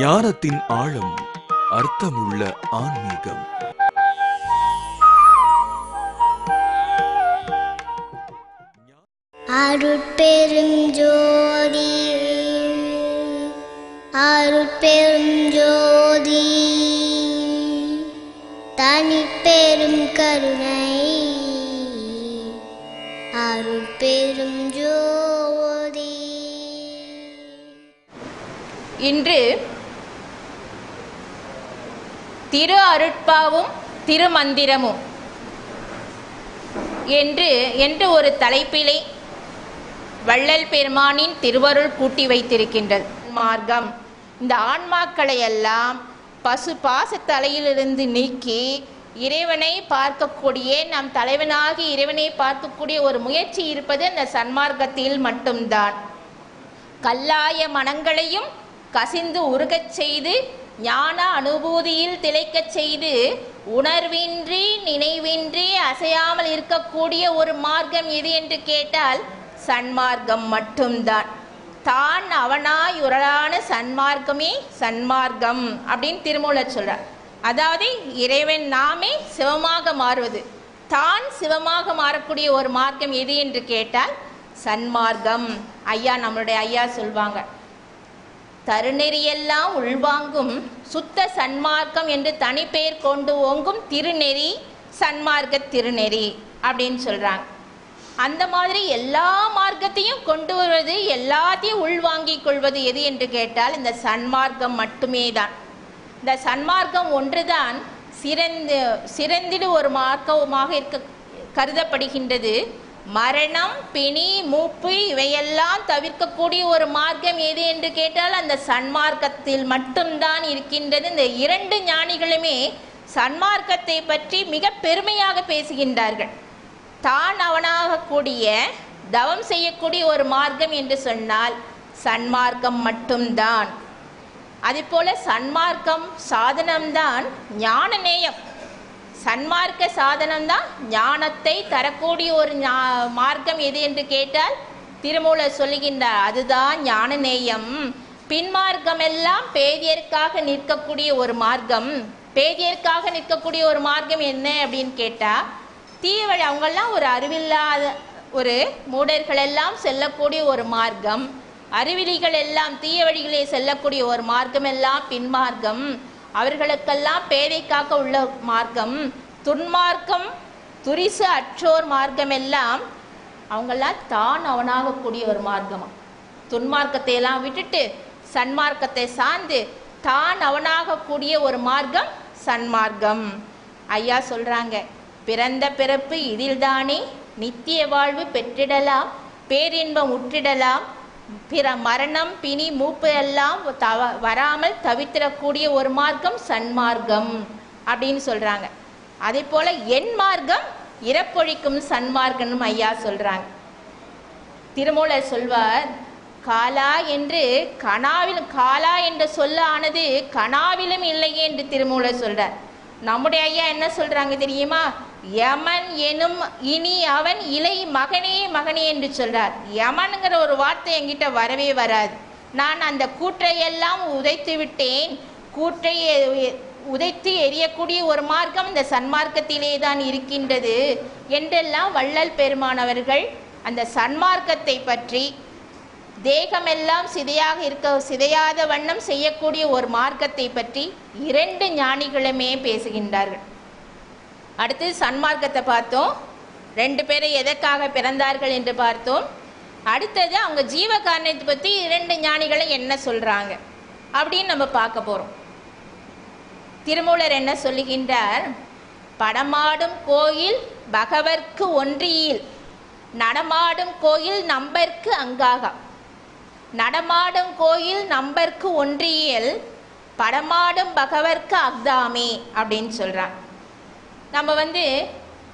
ஞானத்தின் ஆழம், அர்த்தமுள்ள ஆன்மீகம். அருட்பெரும் ஜோதி, அருட்பெரும் ஜோதி, தனிப்பெரும் கருணை, அருட்பெரும் ஜோதி. இன்று திரு அருட்பாவும் திருமந்திரமும் என்று ஒரு தலைப்பிலே வள்ளல் பெருமானின் திருவருள் பூட்டி வைத்திருக்கின்றது. மார்க்கம் இந்த ஆன்மாக்களை எல்லாம் பசு பாச தலையிலிருந்து நீக்கி இறைவனை பார்க்கக்கூடிய, நம் தலைவனாகி இறைவனை பார்க்கக்கூடிய ஒரு முயற்சி இருப்பது அந்த சன்மார்க்கத்தில் மட்டும்தான். கல்லாய மனங்களையும் கசிந்து உருகச் செய்து ஞான அனுபூதியில் திளைக்கச் செய்து உணர்வின்றி நினைவின்றி அசையாமல் இருக்கக்கூடிய ஒரு மார்க்கம் எது என்று கேட்டால் சன்மார்க்கம் மட்டும்தான். தான் அவனாய் உரளான சன்மார்க்கமே சன்மார்க்கம் அப்படின்னு திருமூலர் சொல்றார். அதாவது இறைவன் நாமே சிவமாக மாறுவது, தான் சிவமாக மாறக்கூடிய ஒரு மார்க்கம் எது என்று கேட்டால் சன்மார்க்கம். நம்மளுடைய ஐயா சொல்வாங்க, தருநெறியெல்லாம் உள்வாங்கும் சுத்த சன்மார்க்கம் என்று தனிப்பெயர் கொண்டு ஓங்கும் திருநெறி சன்மார்க்க திருநெறி அப்படின்னு சொல்றாங்க. அந்த மாதிரி எல்லா மார்க்கத்தையும் கொண்டு வருவது, எல்லாத்தையும் உள்வாங்கிக் கொள்வது எது என்று கேட்டால் இந்த சன்மார்க்கம் மட்டுமே தான். இந்த சன்மார்க்கம் ஒன்றுதான் சிறந்திடு ஒரு மார்க்கமாக கருதப்படுகின்றது. மரணம், பிணி, மூப்பு இவையெல்லாம் தவிர்க்கக்கூடிய ஒரு மார்க்கம் எது என்று கேட்டால் அந்த சன்மார்க்கத்தில் மட்டும்தான் இருக்கின்றது. இந்த இரண்டு ஞானிகளுமே சன்மார்க்கத்தை பற்றி மிக பெருமையாக பேசுகின்றார்கள். தான் அவனாக கூடிய தவம் செய்யக்கூடிய ஒரு மார்க்கம் என்று சொன்னால் சன்மார்க்கம் மட்டும்தான். அதுபோல சன்மார்க்கம் சாதனம்தான் ஞான நேயம். சன்மார்க்க சாதனம்தான் ஞானத்தை தரக்கூடிய ஒரு மார்க்கம் எது என்று கேட்டால் திருமூலர் சொல்லுகின்றார், அதுதான் ஞான நேயம். பின்மார்க்கம் எல்லாம் பேதியர்க்காக நிற்கக்கூடிய ஒரு மார்க்கம். பேதியர்க்காக நிற்கக்கூடிய ஒரு மார்க்கம் என்ன அப்படின்னு கேட்டால் தீவழி, அவங்கெல்லாம் ஒரு அறிவில்லாத ஒரு மூடர்கள் எல்லாம் செல்லக்கூடிய ஒரு மார்க்கம். அறிவிலிகள் எல்லாம் தீய வழிகளே செல்லக்கூடிய ஒரு மார்க்கம் எல்லாம் பின்மார்க்கம். அவர்களுக்கெல்லாம் பேதைக்காக உள்ள மார்க்கம். துன்மார்க்கம் துரிசு அற்றோர் மார்க்கம் எல்லாம் அவங்கெல்லாம் தான் அவனாக கூடிய ஒரு மார்க்கமா. துன்மார்க்கத்தை எல்லாம் விட்டுட்டு சன்மார்க்கத்தை சார்ந்து தான் அவனாக கூடிய ஒரு மார்க்கம் சன்மார்க்கம். ஐயா சொல்றாங்க, பிறந்த பிறப்பு இதில்தானே நித்திய வாழ்வு பெற்றிடலாம், பேரின்பம் உற்றிடலாம், பிற மரணம் பிணி மூப்பு எல்லாம் வராமல் தவித்திடக்கூடிய ஒரு மார்க்கம் சன்மார்க்கம் அப்படின்னு சொல்றாங்க. அதே போல என் மார்க்கம் இறப்பொழிக்கும் சன்மார்க்கம் ஐயா சொல்றாங்க. திருமூலர் சொல்வார், காலா என்று கனாவிலும், காலா என்ற சொல்ல ஆனது கனாவிலும் இல்லையே என்று திருமூலர் சொல்றார். நம்முடைய ஐயா என்ன சொல்றாங்க தெரியுமா? யமன் எனும் இனி அவன் இலை மகனே மகனே என்று சொல்றார். யமனுங்கிற ஒரு வார்த்தை என்கிட்ட வரவே வராது. நான் அந்த கூற்றையெல்லாம் உதைத்து விட்டேன். கூற்றை உதைத்து எரியக்கூடிய ஒரு மார்க்கம் இந்த சன்மார்க்கத்திலே தான் இருக்கின்றது என்றெல்லாம் வள்ளல் பெருமானவர்கள் அந்த சன்மார்க்கத்தை பற்றி தேகமெல்லாம் சிதையாத வண்ணம் செய்யக்கூடிய ஒரு மார்க்கத்தை பற்றி இரண்டு ஞானிகளுமே பேசுகின்றார்கள். அடுத்து சன்மார்க்கத்தை பார்த்தோம், ரெண்டு பேரும் எதற்காக பிறந்தார்கள் என்று பார்த்தோம். அடுத்தது அவங்க ஜீவ காரணத்தை பற்றி இரண்டு ஞானிகளை என்ன சொல்றாங்க அப்படின்னு நம்ம பார்க்க போறோம். திருமூலர் என்ன சொல்லுகின்றார்? படமாடும் கோயில் பகவர்க்கு ஒன்றியில், நடமாடும் கோயில் நம்பர்க்கு அங்காக. நடமாடும் கோயில் நம்பர்க்கு ஒன்றியல், படமாடும் பகவர்க்கு அக்தாமே அப்படின்னு சொல்றாங்க. நம்ம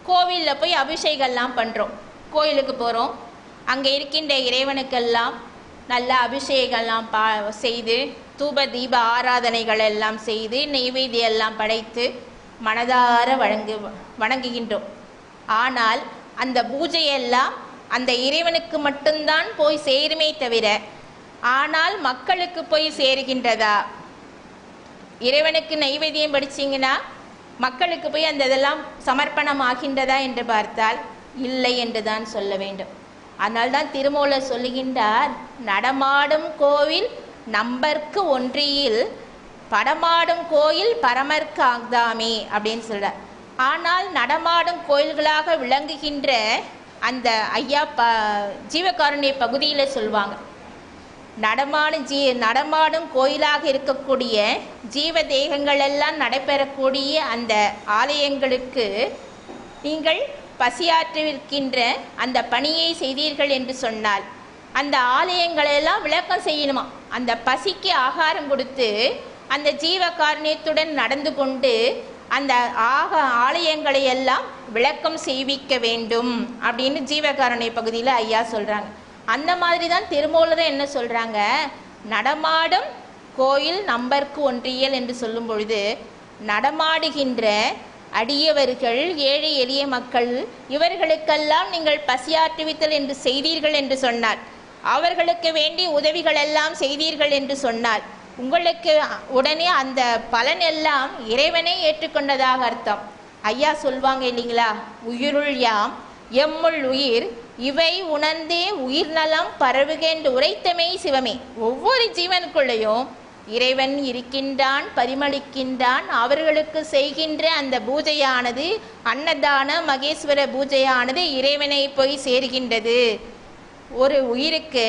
கோவிலில் போய் அபிஷேகம்லாம் பண்ணுறோம். கோயிலுக்கு போகிறோம், அங்கே இருக்கின்ற இறைவனுக்கெல்லாம் நல்ல அபிஷேகம்லாம் செய்து தூப தீப ஆராதனைகள் எல்லாம் செய்து நெய்வேத்தியெல்லாம் படைத்து மனதார வணங்குகின்றோம். ஆனால் அந்த பூஜையெல்லாம் அந்த இறைவனுக்கு மட்டும்தான் போய் சேருமே தவிர, ஆனால் மக்களுக்கு போய் சேருகின்றதா இறைவனுக்கு நைவேத்தியம் படிச்சிங்கன்னா மக்களுக்கு போய் அந்த இதெல்லாம் சமர்ப்பணம் ஆகின்றதா என்று பார்த்தால் இல்லை என்று தான் சொல்ல வேண்டும். அதனால்தான் திருமூலர் சொல்லுகின்றார், நடமாடும் கோவில் நம்பர்க்கு ஒன்றியில் படமாடும் கோயில் பரமர்க்கு ஆக்தாமே அப்படின்னு சொல்கிறார். ஆனால் நடமாடும் கோயில்களாக விளங்குகின்ற அந்த ஐயா ஜீவகாருண்ய பகுதியில் சொல்லுவாங்க, நடமாடும் கோயிலாக இருக்கக்கூடிய ஜீவ தேகங்கள் எல்லாம் நடைபெறக்கூடிய அந்த ஆலயங்களுக்கு நீங்கள் பசியாற்றுவிக்கின்ற அந்த பணியை செய்தீர்கள் என்று சொன்னால் அந்த ஆலயங்களெல்லாம் விளக்கம் செய்யணுமா. அந்த பசிக்கு ஆகாரம் கொடுத்து அந்த ஜீவ காருண்யத்துடன் நடந்து கொண்டு அந்த ஆலயங்களை எல்லாம் விளக்கம் செய்விக்க வேண்டும் அப்படின்னு ஜீவகாருண்ய பகுதியில் ஐயா சொல்கிறாங்க. அந்த மாதிரி தான் திருமூலரும் என்ன சொல்கிறாங்க, நடமாடும் கோயில் நம்பர்க்கு ஒன்றியல் என்று சொல்லும் பொழுது நடமாடுகின்ற அடியவர்கள் ஏழை எளிய மக்கள் இவர்களுக்கெல்லாம் நீங்கள் பசியாற்றுவித்தல் என்று செய்தீர்கள் என்று சொன்னார், அவர்களுக்கு வேண்டிய உதவிகள் எல்லாம் செய்தீர்கள் என்று சொன்னால் உங்களுக்கு உடனே அந்த பலன் எல்லாம் இறைவனை ஏற்றுக்கொண்டதாக அர்த்தம். ஐயா சொல்வாங்க இல்லைங்களா, உயிருள் யாம் எம்முள் உயிர் இவை உணர்ந்தே உயிர் நலம் பரவுகின்ற உரைத்தமை சிவமே. ஒவ்வொரு ஜீவனுக்குள்ளேயும் இறைவன் இருக்கின்றான், பரிமளிக்கின்றான். அவர்களுக்கு செய்கின்ற அந்த பூஜையானது அன்னதான மகேஸ்வர பூஜையானது இறைவனை போய் சேர்கின்றது. ஒரு உயிருக்கு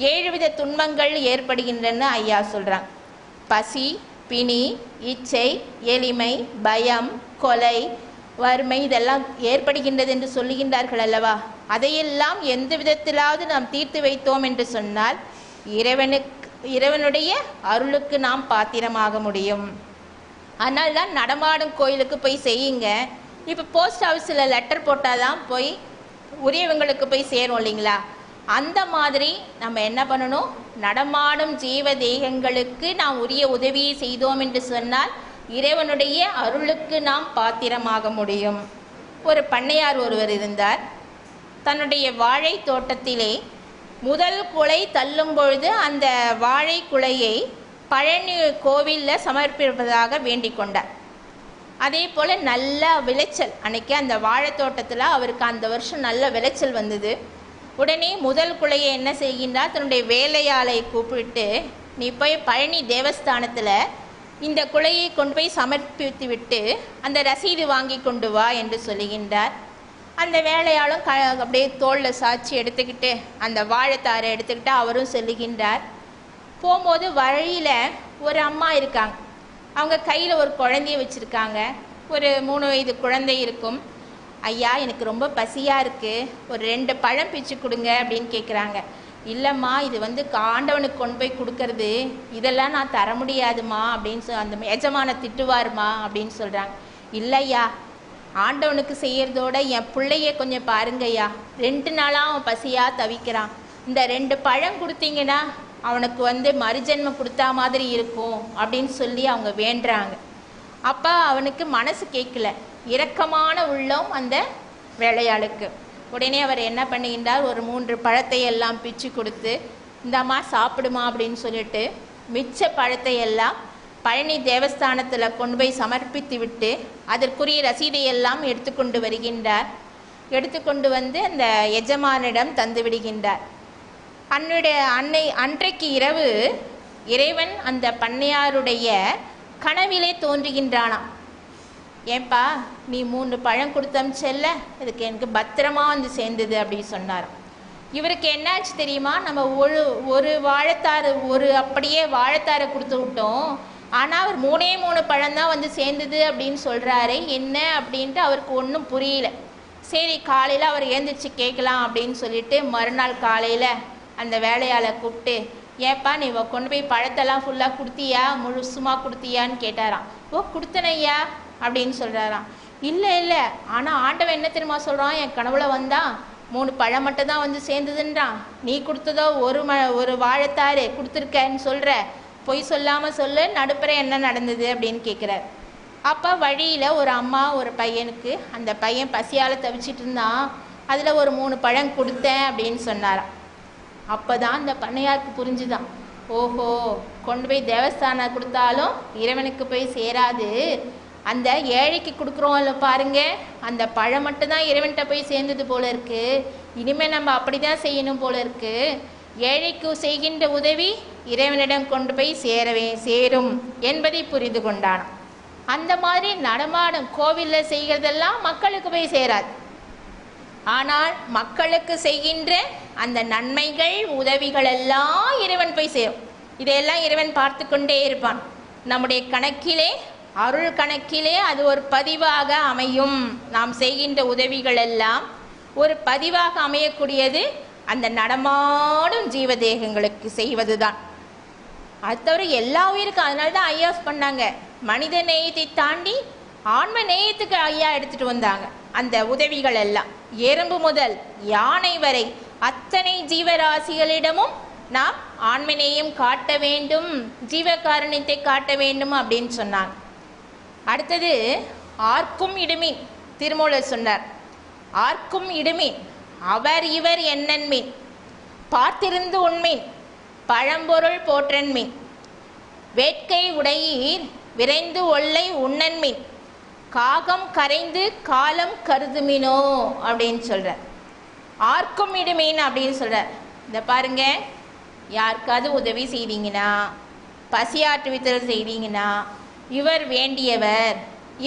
7 வித துன்பங்கள் ஏற்படுகின்றன ஐயா சொல்கிறாங்க. பசி, பிணி, இச்சை, எளிமை, பயம், கொலை, வறுமை இதெல்லாம் ஏற்படுகின்றது என்று சொல்லுகின்றார்கள் அல்லவா. அதையெல்லாம் எந்த விதத்திலாவது நாம் தீர்த்து வைத்தோம் என்று சொன்னால் இறைவனுடைய அருளுக்கு நாம் பாத்திரமாக முடியும். அதனால தான் நடமாடும் கோயிலுக்கு போய் செய்யுங்க. இப்போ போஸ்ட் ஆஃபீஸில் லெட்டர் போட்டால் தான் போய் உரியவங்களுக்கு போய் சேரும் இல்லைங்களா. அந்த மாதிரி நம்ம என்ன பண்ணணும், நடமாடும் ஜீவ தேகங்களுக்கு நாம் உரிய உதவியை செய்தோம் என்று சொன்னால் இறைவனுடைய அருளுக்கு நாம் பாத்திரமாக முடியும். ஒரு பண்ணையார் ஒருவர் இருந்தார். தன்னுடைய வாழை தோட்டத்திலே முதல் குலை தள்ளும் பொழுது அந்த வாழை குலையை பழனி கோவிலில் சமர்ப்பிப்பதாக வேண்டிக் கொண்டார். அதே போல் நல்ல விளைச்சல், அன்றைக்கி அந்த வாழை தோட்டத்தில் அவருக்கு அந்த வருஷம் நல்ல விளைச்சல் வந்தது. உடனே முதல் குலையை என்ன செய்கின்றார், தன்னுடைய வேலையாளை கூப்பிட்டு, நீ போய் பழனி தேவஸ்தானத்தில் இந்த குலையை கொண்டு போய் சமர்ப்பித்து விட்டு அந்த ரசீது வாங்கி கொண்டு வா என்று சொல்லுகின்றார். அந்த வேலையாளும் அப்படியே தோளில் சாட்சி எடுத்துக்கிட்டு அந்த வாழைத்தாரை எடுத்துக்கிட்டு அவரும் சொல்லுகின்றார். போகும்போது வழியில் ஒரு அம்மா இருக்காங்க. அவங்க கையில் ஒரு குழந்தைய வச்சுருக்காங்க. ஒரு 3 வயது குழந்தை இருக்கும். ஐயா எனக்கு ரொம்ப பசியாக இருக்குது, ஒரு 2 பழம் பிச்சு கொடுங்க அப்படின்னு கேட்குறாங்க. இல்லைம்மா, இது ஆண்டவனுக்கு கொண்டு போய் கொடுக்கறது, இதெல்லாம் நான் தர முடியாதுமா அப்படின்னு அந்த எஜமான திட்டுவாருமா அப்படின்னு சொல்கிறாங்க. இல்லையா, ஆண்டவனுக்கு செய்கிறதோட என் பிள்ளைய கொஞ்சம் பாருங்கய்யா, 2 நாளாக அவன் பசியாக தவிக்கிறான், இந்த 2 பழம் கொடுத்தீங்கன்னா அவனுக்கு மறுஜென்மம் கொடுத்தா மாதிரி இருக்கும் அப்படின்னு சொல்லி அவங்க வேண்டுறாங்க. அப்போ அவனுக்கு மனசு கேட்கல, இரக்கமான உள்ளம் அந்த வேலையாளுக்கு. உடனே அவர் என்ன பண்ணுகின்றார், ஒரு 3 பழத்தை எல்லாம் பிச்சு கொடுத்து இந்தம்மா சாப்பிடுமா அப்படின்னு சொல்லிட்டு மிச்ச பழத்தை எல்லாம் பழனி தேவஸ்தானத்தில் கொண்டு போய் சமர்ப்பித்து விட்டு அதற்குரிய ரசீதையெல்லாம் எடுத்துக்கொண்டு வருகின்றார். எடுத்துக்கொண்டு அந்த எஜமானிடம் தந்து விடுகின்றார். அன்றைக்கு இரவு இறைவன் அந்த பண்ணையாருடைய கனவிலே தோன்றுகின்றானாம். ஏன்பா, நீ 3 பழம் கொடுத்தமிச்சல்ல, அதுக்கு எனக்கு பத்திரமா சேர்ந்தது அப்படின்னு சொன்னாராம். இவருக்கு என்னாச்சு தெரியுமா, நம்ம ஒரு வாழைத்தாறு அப்படியே வாழைத்தாரை கொடுத்து விட்டோம், ஆனால் அவர் 3 பழம்தான் சேர்ந்தது அப்படின்னு சொல்கிறாரு, என்ன அப்படின்ட்டு அவருக்கு ஒன்றும் புரியல. சரி, காலையில் அவர் எழுந்திரிச்சு கேட்கலாம் அப்படின்னு சொல்லிட்டு மறுநாள் காலையில் அந்த வேலையாளை கூப்பிட்டு, ஏப்பா நீ கொண்டு போய் பழத்தெல்லாம் ஃபுல்லாக கொடுத்தியா, முழுசுமாக கொடுத்தியான்னு கேட்டாராம். ஓ கொடுத்தனையா அப்படின்னு சொல்கிறாராம். இல்லை, ஆனால் ஆண்டவன் என்ன தெரியுமா சொல்கிறான், என் கனவுல வந்தான் 3 பழம் மட்டும் தான் சேர்ந்ததுன்றான், நீ கொடுத்ததோ ஒரு வாழைத்தாறு கொடுத்துருக்கன்னு சொல்கிற, பொய் சொல்லாமல் சொல்லு, நடுப்புற என்ன நடந்தது அப்படின்னு கேட்குறார். அப்போ வழியில் ஒரு அம்மா ஒரு பையனுக்கு, அந்த பையன் பசியால் தவிச்சிட்டு இருந்தான், அதில் ஒரு 3 பழம் கொடுத்தேன் அப்படின்னு சொன்னாராம். அப்போ தான் அந்த பண்ணையாருக்கு புரிஞ்சுதான், ஓஹோ, கொண்டு போய் தேவஸ்தானம் கொடுத்தாலும் இறைவனுக்கு போய் சேராது, அந்த ஏழைக்கு கொடுக்குறோம்ல பாருங்க, அந்த பழம் மட்டும்தான் இறைவன்கிட்ட போய் சேர்ந்தது போல இருக்கு. இனிமேல் நம்ம அப்படி தான் செய்யணும் போல இருக்கு. ஏழைக்கு செய்கின்ற உதவி இறைவனிடம் கொண்டு போய் சேரும் என்பதை புரிந்து கொண்டான். அந்த மாதிரி நடமாடும் கோவிலில் செய்கிறதெல்லாம் மக்களுக்கு போய் சேராது. ஆனால் மக்களுக்கு செய்கின்ற அந்த நன்மைகள் உதவிகள் எல்லாம் இறைவன் போய் சேரும். இதையெல்லாம் இறைவன் பார்த்து கொண்டே இருப்பான். நம்முடைய கணக்கிலே, அருள் கணக்கிலே அது ஒரு பதிவாக அமையும். நாம் செய்கின்ற உதவிகள் எல்லாம் ஒரு பதிவாக அமையக்கூடியது அந்த நடமாடும் ஜீவதேகங்களுக்கு செய்வது தான். அது தவிர எல்லா உயிருக்கும். அதனால தான் ஐயா பண்ணாங்க, மனித நேயத்தை தாண்டி ஆன்ம நேயத்துக்கு ஐயா எடுத்துட்டு வந்தாங்க அந்த உதவிகள் எல்லாம். எறும்பு முதல் யானை வரை அத்தனை ஜீவராசிகளிடமும் நாம் ஆன்மநேயம் காட்ட வேண்டும், ஜீவகாருண்யத்தை காட்ட வேண்டும் அப்படின்னு சொன்னாங்க. அடுத்தது ஆர்க்கும் இடுமீன். திருமூலர் சொன்னார், ஆர்க்கும் இடுமீன் அவர் இவர் என்னன்மீன், பார்த்திருந்து உண்மீன் பழம்பொருள் போற்றன்மீன், வேட்கை உடையீர் விரைந்து ஒல்லை உண்ணன்மீன், காகம் கரைந்து காலம் கருதுமினோ அப்படின்னு சொல்கிறார். ஆர்க்கும் இடுமீன் அப்படின்னு சொல்கிறார். இந்த பாருங்க, யாருக்காவது உதவி செய்தீங்கன்னா, பசியாற்றுவித்தல் செய்தீங்கன்னா, இவர் வேண்டியவர்,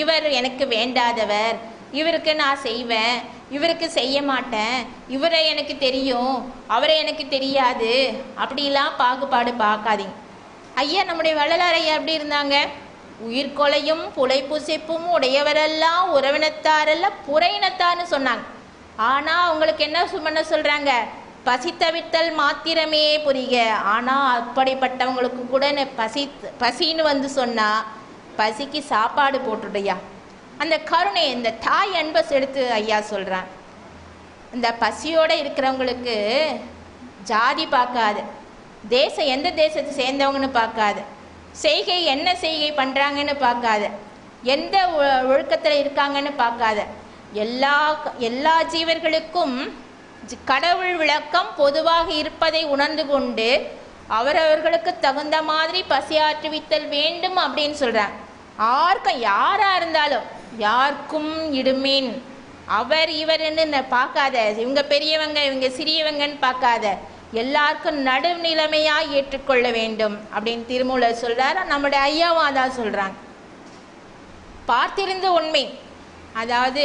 இவர் எனக்கு வேண்டாதவர், இவருக்கு நான் செய்வேன், இவருக்கு செய்ய மாட்டேன், இவரை எனக்கு தெரியும், அவரை எனக்கு தெரியாது, அப்படிலாம் பாகுபாடு பார்க்காதீங்க. ஐயா நம்முடைய வள்ளலார் ஐயா எப்படி இருந்தாங்க? உயிர்கொலையும் புலைப்புசிப்பும் உடையவரெல்லாம் உறவினத்தாரெல்லாம் புறையினத்தார்னு சொன்னாங்க. ஆனால் அவங்களுக்கு என்ன பண்ண சொல்கிறாங்க? பசித்தவித்தல் மாத்திரமே புரிக. ஆனால் அப்படிப்பட்டவங்களுக்கு கூட பசின்னு வந்து சொன்னால் பசிக்கு சாப்பாடு போட்டுடையா. அந்த கருணை, இந்த தாய் அன்பை எடுத்து ஐயா சொல்கிறான். இந்த பசியோடு இருக்கிறவங்களுக்கு ஜாதி பார்க்காது, தேசம் எந்த தேசத்தை சேர்ந்தவங்கன்னு பார்க்காது, செய்கை என்ன செய்கை பண்ணுறாங்கன்னு பார்க்காது, எந்த ஒழுக்கத்தில் இருக்காங்கன்னு பார்க்காது. எல்லா ஜீவர்களுக்கும் கடவுள் விளக்கம் பொதுவாக இருப்பதை உணர்ந்து கொண்டு அவரவர்களுக்கு தகுந்த மாதிரி பசியாற்றுவித்தல் வேண்டும் அப்படின்னு சொல்கிறாங்க. யாருக்கும், யாராக இருந்தாலும் யாருக்கும் இடுமீன் அவர் இவர்ன்னு பார்க்காத, இவங்க பெரியவங்க இவங்க சிறியவங்கன்னு பார்க்காத, எல்லாருக்கும் நடுநிலைமையாக ஏற்றுக்கொள்ள வேண்டும் அப்படின்னு திருமூலர் சொல்கிறார். நம்முடைய ஐயாவும் அதான் சொல்கிறாங்க. பார்த்திருந்து உண்மை, அதாவது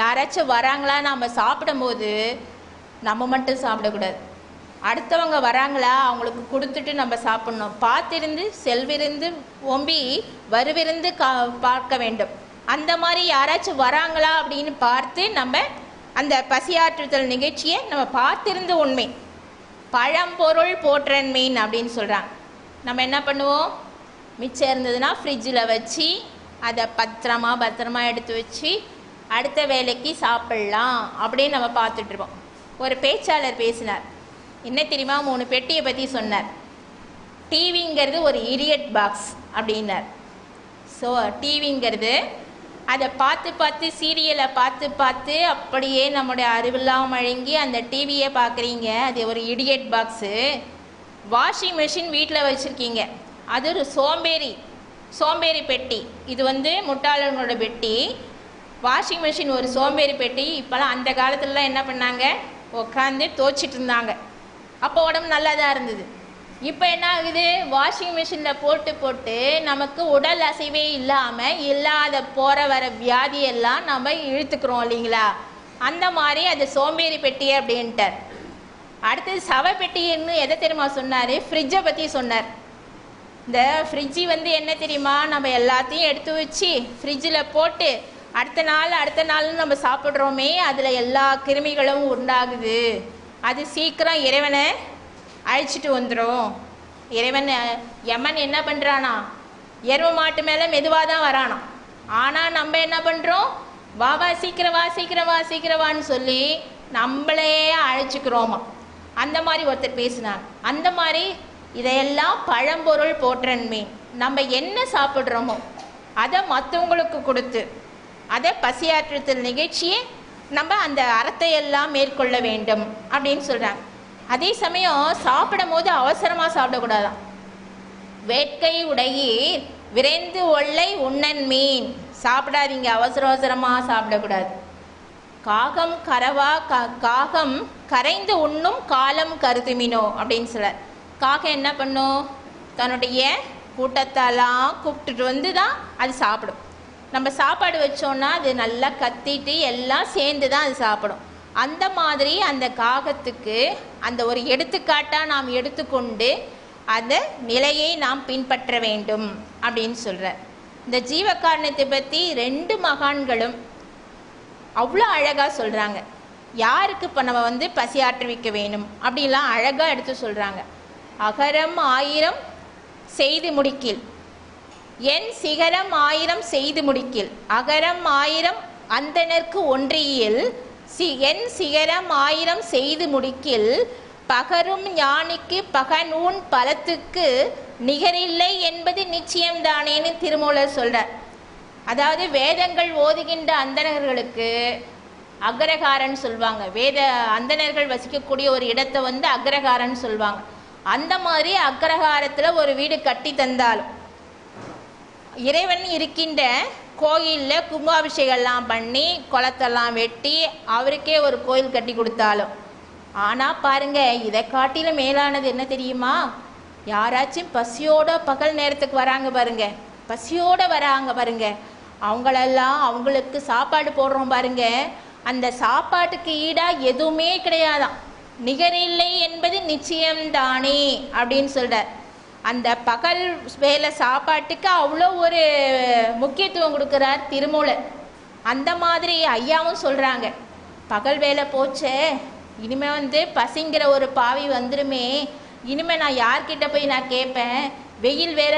யாராச்சும் வராங்களா, நம்ம சாப்பிடும்போது நம்ம மட்டும் சாப்பிடக்கூடாது, அடுத்தவங்க வராங்களா அவங்களுக்கு கொடுத்துட்டு நம்ம சாப்பிட்ணும். பார்த்திருந்து செல்விருந்து ஓம்பி வருவிருந்து பார்க்க வேண்டும். அந்த மாதிரி யாராச்சும் வராங்களா அப்படின்னு பார்த்து நம்ம அந்த பசியாற்றுதல் நிகழ்ச்சியை நம்ம பார்த்திருந்து உண்மை. பழம்பொருள் போற்றன்மீன் அப்படின்னு சொல்கிறாங்க. நம்ம என்ன பண்ணுவோம்? மிச்சம் இருந்ததுன்னா ஃப்ரிட்ஜில் வச்சு அதை பத்திரமா எடுத்து வச்சு அடுத்த வேலைக்கு சாப்பிட்லாம் அப்படின்னு நம்ம பார்த்துட்ருப்போம். ஒரு பேச்சாளர் பேசினார். என்ன தெரியுமா? 3 பெட்டியை பற்றி சொன்னார். டிவிங்கிறது ஒரு இடியட் பாக்ஸ் அப்படின்னார். ஸோ டிவிங்கிறது அதை பார்த்து சீரியலை பார்த்து அப்படியே நம்முடைய அறிவெல்லாம் வழங்கி அந்த டிவியை பார்க்குறீங்க, அது ஒரு இடியட் பாக்ஸு. வாஷிங் மிஷின் வீட்டில் வச்சுருக்கீங்க, அது ஒரு சோம்பேறி பெட்டி. இது முட்டாளர்களோட பெட்டி. வாஷிங் மிஷின் ஒரு சோம்பேறி பெட்டி. இப்போலாம் அந்த காலத்துலலாம் என்ன பண்ணாங்க? உட்காந்து துவைச்சிட்டு இருந்தாங்க. அப்போ உடம்பு நல்லா தான் இருந்தது. இப்போ என்ன ஆகுது? வாஷிங் மிஷினில் போட்டு நமக்கு உடல் அசைவே இல்லாமல் இல்லாத போகிற வர வியாதியெல்லாம் நம்ம இழுத்துக்கிறோம் இல்லைங்களா? அந்த மாதிரி அது சோம்பேறி பெட்டி அப்படின்ட்டார். அடுத்தது சவப்பெட்டின்னு எதை தெரியுமா சொன்னார்? ஃப்ரிட்ஜை பற்றி சொன்னார். இந்த ஃப்ரிட்ஜி என்ன தெரியுமா? நம்ம எல்லாத்தையும் எடுத்து வச்சு ஃப்ரிட்ஜில் போட்டு அடுத்த நாள்னு நம்ம சாப்பிட்றோமே, அதில் எல்லா கிருமிகளும் உண்டாகுது. அது சீக்கிரம் இறைவனை அழைச்சிட்டு வந்துடும். இறைவன் யமன் என்ன பண்ணுறானா? எருமை மாட்டு மேலே மெதுவாக தான் வரானா. ஆனால் நம்ம என்ன பண்ணுறோம்? வா சீக்கிரவான்னு சொல்லி நம்மளே அழைச்சிக்கிறோமா. அந்த மாதிரி ஒருத்தர் பேசினாங்க. அந்த மாதிரி இதையெல்லாம் பழம்பொருள் போற்றன்மை. நம்ம என்ன சாப்பிட்றோமோ அதை மற்றவங்களுக்கு கொடுத்து அதை பசியாற்றுதல் நிகழ்ச்சியை நம்ம அந்த அறத்தையெல்லாம் மேற்கொள்ள வேண்டும் அப்படின்னு சொல்கிறாங்க. அதே சமயம் சாப்பிடும் போது அவசரமாக சாப்பிடக்கூடாதான். வேட்கை உடையீர் விரைந்து ஒல்லை உண்ணன் மீன். சாப்பிடாதீங்க, அவசர அவசரமாக சாப்பிடக்கூடாது. காகம் காகம் கரைந்து உண்ணும் காலம் கருதுமினோ அப்படின்னு சொல்ல. காகம் என்ன பண்ணும், தன்னுடைய கூட்டத்தெல்லாம் கூப்பிட்டுட்டு வந்து தான் அது சாப்பிடும். நம்ம சாப்பாடு வச்சோன்னா அது நல்லா கத்திட்டு எல்லாம் சேர்ந்து தான் அது சாப்பிடும். அந்த மாதிரி அந்த காகத்துக்கு அந்த ஒரு எடுத்துக்காட்டாக நாம் எடுத்துக்கொண்டு அந்த நிலையை நாம் பின்பற்ற வேண்டும் அப்படின்னு சொல்கிறார். இந்த ஜீவகாரணத்தை பற்றி 2 மகான்களும் அவ்வளோ அழகாக சொல்கிறாங்க. யாருக்கு இப்போ நம்ம பசியாற்றுவிக்க வேணும் அப்படிலாம் அழகாக எடுத்து சொல்கிறாங்க. அகரம் 1000 செய்து முடிக்கில், என் சிகரம் 1000 செய்து முடிக்கில். அகரம் 1000 அந்தனர்க்கு ஒன்றியில், என் சிகரம் 1000 செய்து முடிக்கில். பகரும் ஞானிக்கு பகனூன் பலத்துக்கு நிகரில்லை என்பது நிச்சயம்தானேன்னு திருமூலர் சொல்கிறார். அதாவது வேதங்கள் ஓதுகின்ற அந்தணர்களுக்கு அக்ரகாரன் சொல்லுவாங்க. வேத அந்தணர்கள் வசிக்கக்கூடிய ஒரு இடத்தை அக்ரகாரன் சொல்லுவாங்க. அந்த மாதிரி அக்ரஹாரத்தில் ஒரு வீடு கட்டி தந்தாலும், இறைவன் இருக்கின்ற கோயிலில் கும்பாபிஷேகம்லாம் பண்ணி குளத்தெல்லாம் வெட்டி அவருக்கே ஒரு கோயில் கட்டி கொடுத்தாலும், ஆனால் பாருங்க, இதை காட்டிலும் மேலானது என்ன தெரியுமா? யாராச்சும் பசியோட பகல் நேரத்துக்கு வராங்க பாருங்க, பசியோடு வராங்க பாருங்க, அவங்களெல்லாம் அவங்களுக்கு சாப்பாடு போடுறோம் பாருங்க, அந்த சாப்பாட்டுக்கு ஈடாக எதுவுமே கிடையாதான். நிகரில்லை என்பது நிச்சயம்தானே அப்படின்னு சொல்கிறார். அந்த பகல் வேலை சாப்பாட்டுக்கு அவ்வளோ ஒரு முக்கியத்துவம் கொடுக்குறார் திருமூலர். அந்த மாதிரி ஐயாவும் சொல்கிறாங்க, பகல் வேலை போச்சே, இனிமேல் பசிங்கிற ஒரு பாவி வந்துடுமே, இனிமேல் நான் யார்கிட்ட போய் நான் கேட்பேன்? வெயில் வேற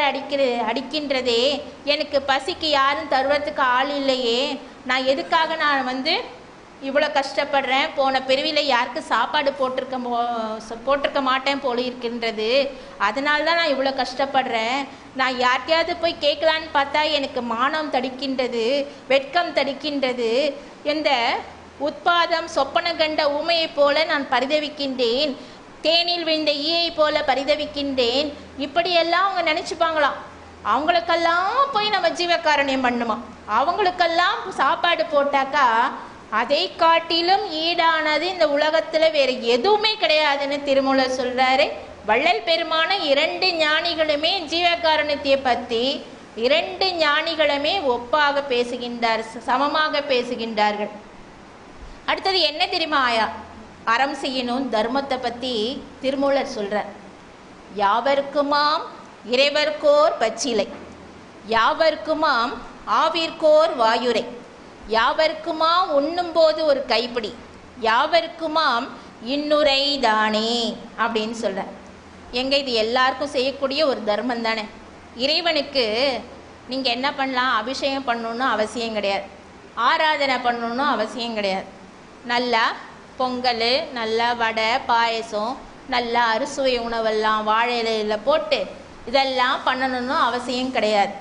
அடிக்கின்றதே, எனக்கு பசிக்கு யாரும் தருவதுக்கு ஆள் இல்லையே, நான் எதுக்காக நான் இவ்வளோ கஷ்டப்படுறேன்? போன பிரிவில் யாருக்கு சாப்பாடு போட்டிருக்க மாட்டேன் போல இருக்கின்றது, அதனால தான் நான் இவ்வளோ கஷ்டப்படுறேன். நான் யார்கிட்டையாவது போய் கேட்கலான்னு பார்த்தா எனக்கு மானம் தடிக்கின்றது, வெட்கம் தடிக்கின்றது. இந்த உட்பாதம் சொப்பன கண்ட ஊமையை போல நான் பரிதவிக்கின்றேன், தேனில் விழுந்த ஈயை போல பரிதவிக்கின்றேன். இப்படியெல்லாம் அவங்க நினச்சிப்பாங்களாம். அவங்களுக்கெல்லாம் போய் நம்ம ஜீவகாருண்யம் பண்ணுமா, அவங்களுக்கெல்லாம் சாப்பாடு போட்டாக்கா அதை காட்டிலும் ஈடானது இந்த உலகத்தில் வேறு எதுவுமே கிடையாதுன்னு திருமூலர் சொல்கிறாரு. வள்ளல் பெருமான 2 ஞானிகளுமே ஜீவகாருண்யத்தை பற்றி 2 ஞானிகளுமே ஒப்பாக பேசுகின்றார், சமமாக பேசுகின்றார்கள். அடுத்தது என்ன தெரியுமா ஆயா? அறம் செய்யணும், தர்மத்தை பற்றி திருமூலர் சொல்கிறார். யாவர்க்குமாம் இறைவர்க்கோர் பச்சிலை, யாவர்க்குமாம் ஆவிற்கோர் வாயுரை, யாவர்க்குமாம் உண்ணும்போது ஒரு கைப்பிடி, யாவர்க்குமாம் இன்னுரை தானே அப்படின்னு சொல்கிறார். எங்கே இது எல்லாருக்கும் செய்யக்கூடிய ஒரு தர்மம் தானே. இறைவனுக்கு நீங்கள் என்ன பண்ணலாம், அபிஷேகம் பண்ணணுன்னு அவசியம் கிடையாது, ஆராதனை பண்ணணுன்னு அவசியம் கிடையாது. நல்லா பொங்கல், நல்லா வடை, பாயசம், நல்லா அறுசுவை உணவெல்லாம் வாழை இலையில் போட்டு இதெல்லாம் பண்ணணுன்னு அவசியம் கிடையாது.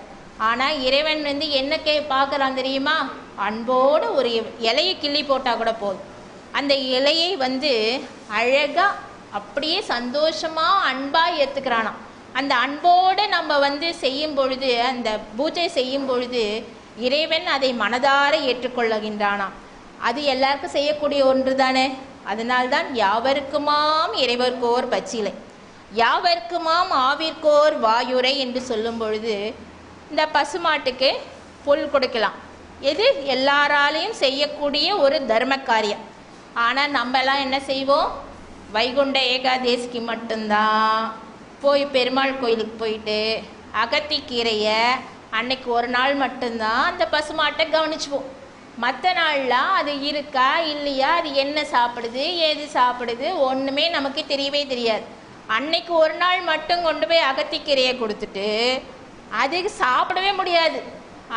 ஆனால் இறைவன் என்ன பார்க்குறான் தெரியுமா? அன்போடு ஒரு இலையை கிள்ளி போட்டால் கூட போதும். அந்த இலையை அழகாக அப்படியே சந்தோஷமாக அன்பாக ஏற்றுக்கிறானாம். அந்த அன்போடு நம்ம செய்யும் பொழுது, அந்த பூஜை செய்யும் பொழுது இறைவன் அதை மனதார ஏற்றுக்கொள்ளுகின்றானாம். அது எல்லாருக்கும் செய்யக்கூடிய ஒன்று தானே. அதனால்தான் யாவருக்குமாம் இறைவர்க்கோர் பச்சிலை, யாவர்க்குமாம் ஆவிற்கோர் வாயுரை என்று சொல்லும் பொழுது இந்த பசுமாட்டுக்கு புல் கொடுக்கலாம். எது எல்லாராலையும் செய்யக்கூடிய ஒரு தர்ம காரியம். ஆனால் நம்மலாம் என்ன செய்வோம்? வைகுண்ட ஏகாதேசிக்கு மட்டும்தான் போய் பெருமாள் கோயிலுக்கு போயிட்டு அகத்திக்கீரையை அன்னைக்கு ஒரு நாள் மட்டும்தான் அந்த பசுமாட்டை கவனிச்சுவோம். மற்ற நாள்லாம் அது இருக்கா இல்லையா, அது என்ன சாப்பிடுது ஏது சாப்பிடுது ஒன்றுமே நமக்கு தெரியவே தெரியாது. அன்னைக்கு ஒரு நாள் மட்டும் கொண்டு போய் அகத்திக்கீரையை கொடுத்துட்டு அதுக்கு சாப்பிடவே முடியாது.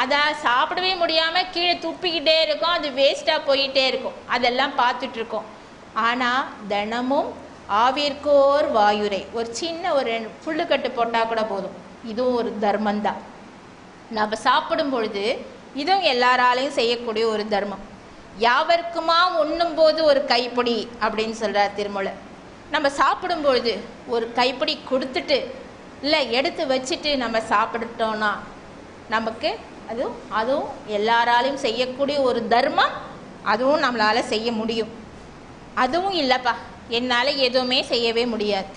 அதை சாப்பிடவே முடியாமல் கீழே துப்பிக்கிட்டே இருக்கும், அது வேஸ்ட்டாக போயிட்டே இருக்கும், அதெல்லாம் பார்த்துட்ருக்கோம். ஆனால் தினமும் ஆவிற்கோர் வாயுரை, ஒரு சின்ன ஒரு புல்லுக்கட்டு போட்டால் கூட போதும், இதுவும் ஒரு தர்மந்தான். நம்ம சாப்பிடும் பொழுது இதுவும் எல்லாராலையும் செய்யக்கூடிய ஒரு தர்மம். யாவர்க்குமா உண்ணும்போது ஒரு கைப்பிடி அப்படின்னு சொல்கிறார் திருமூலர். நம்ம சாப்பிடும்பொழுது ஒரு கைப்பிடி கொடுத்துட்டு இல்லை எடுத்து வச்சுட்டு நம்ம சாப்பிட்டுட்டோன்னா நமக்கு அதுவும் எல்லாராலையும் செய்யக்கூடிய ஒரு தர்மம், அதுவும் நம்மளால் செய்ய முடியும். அதுவும் இல்லைப்பா, என்னால் எதுவுமே செய்யவே முடியாது.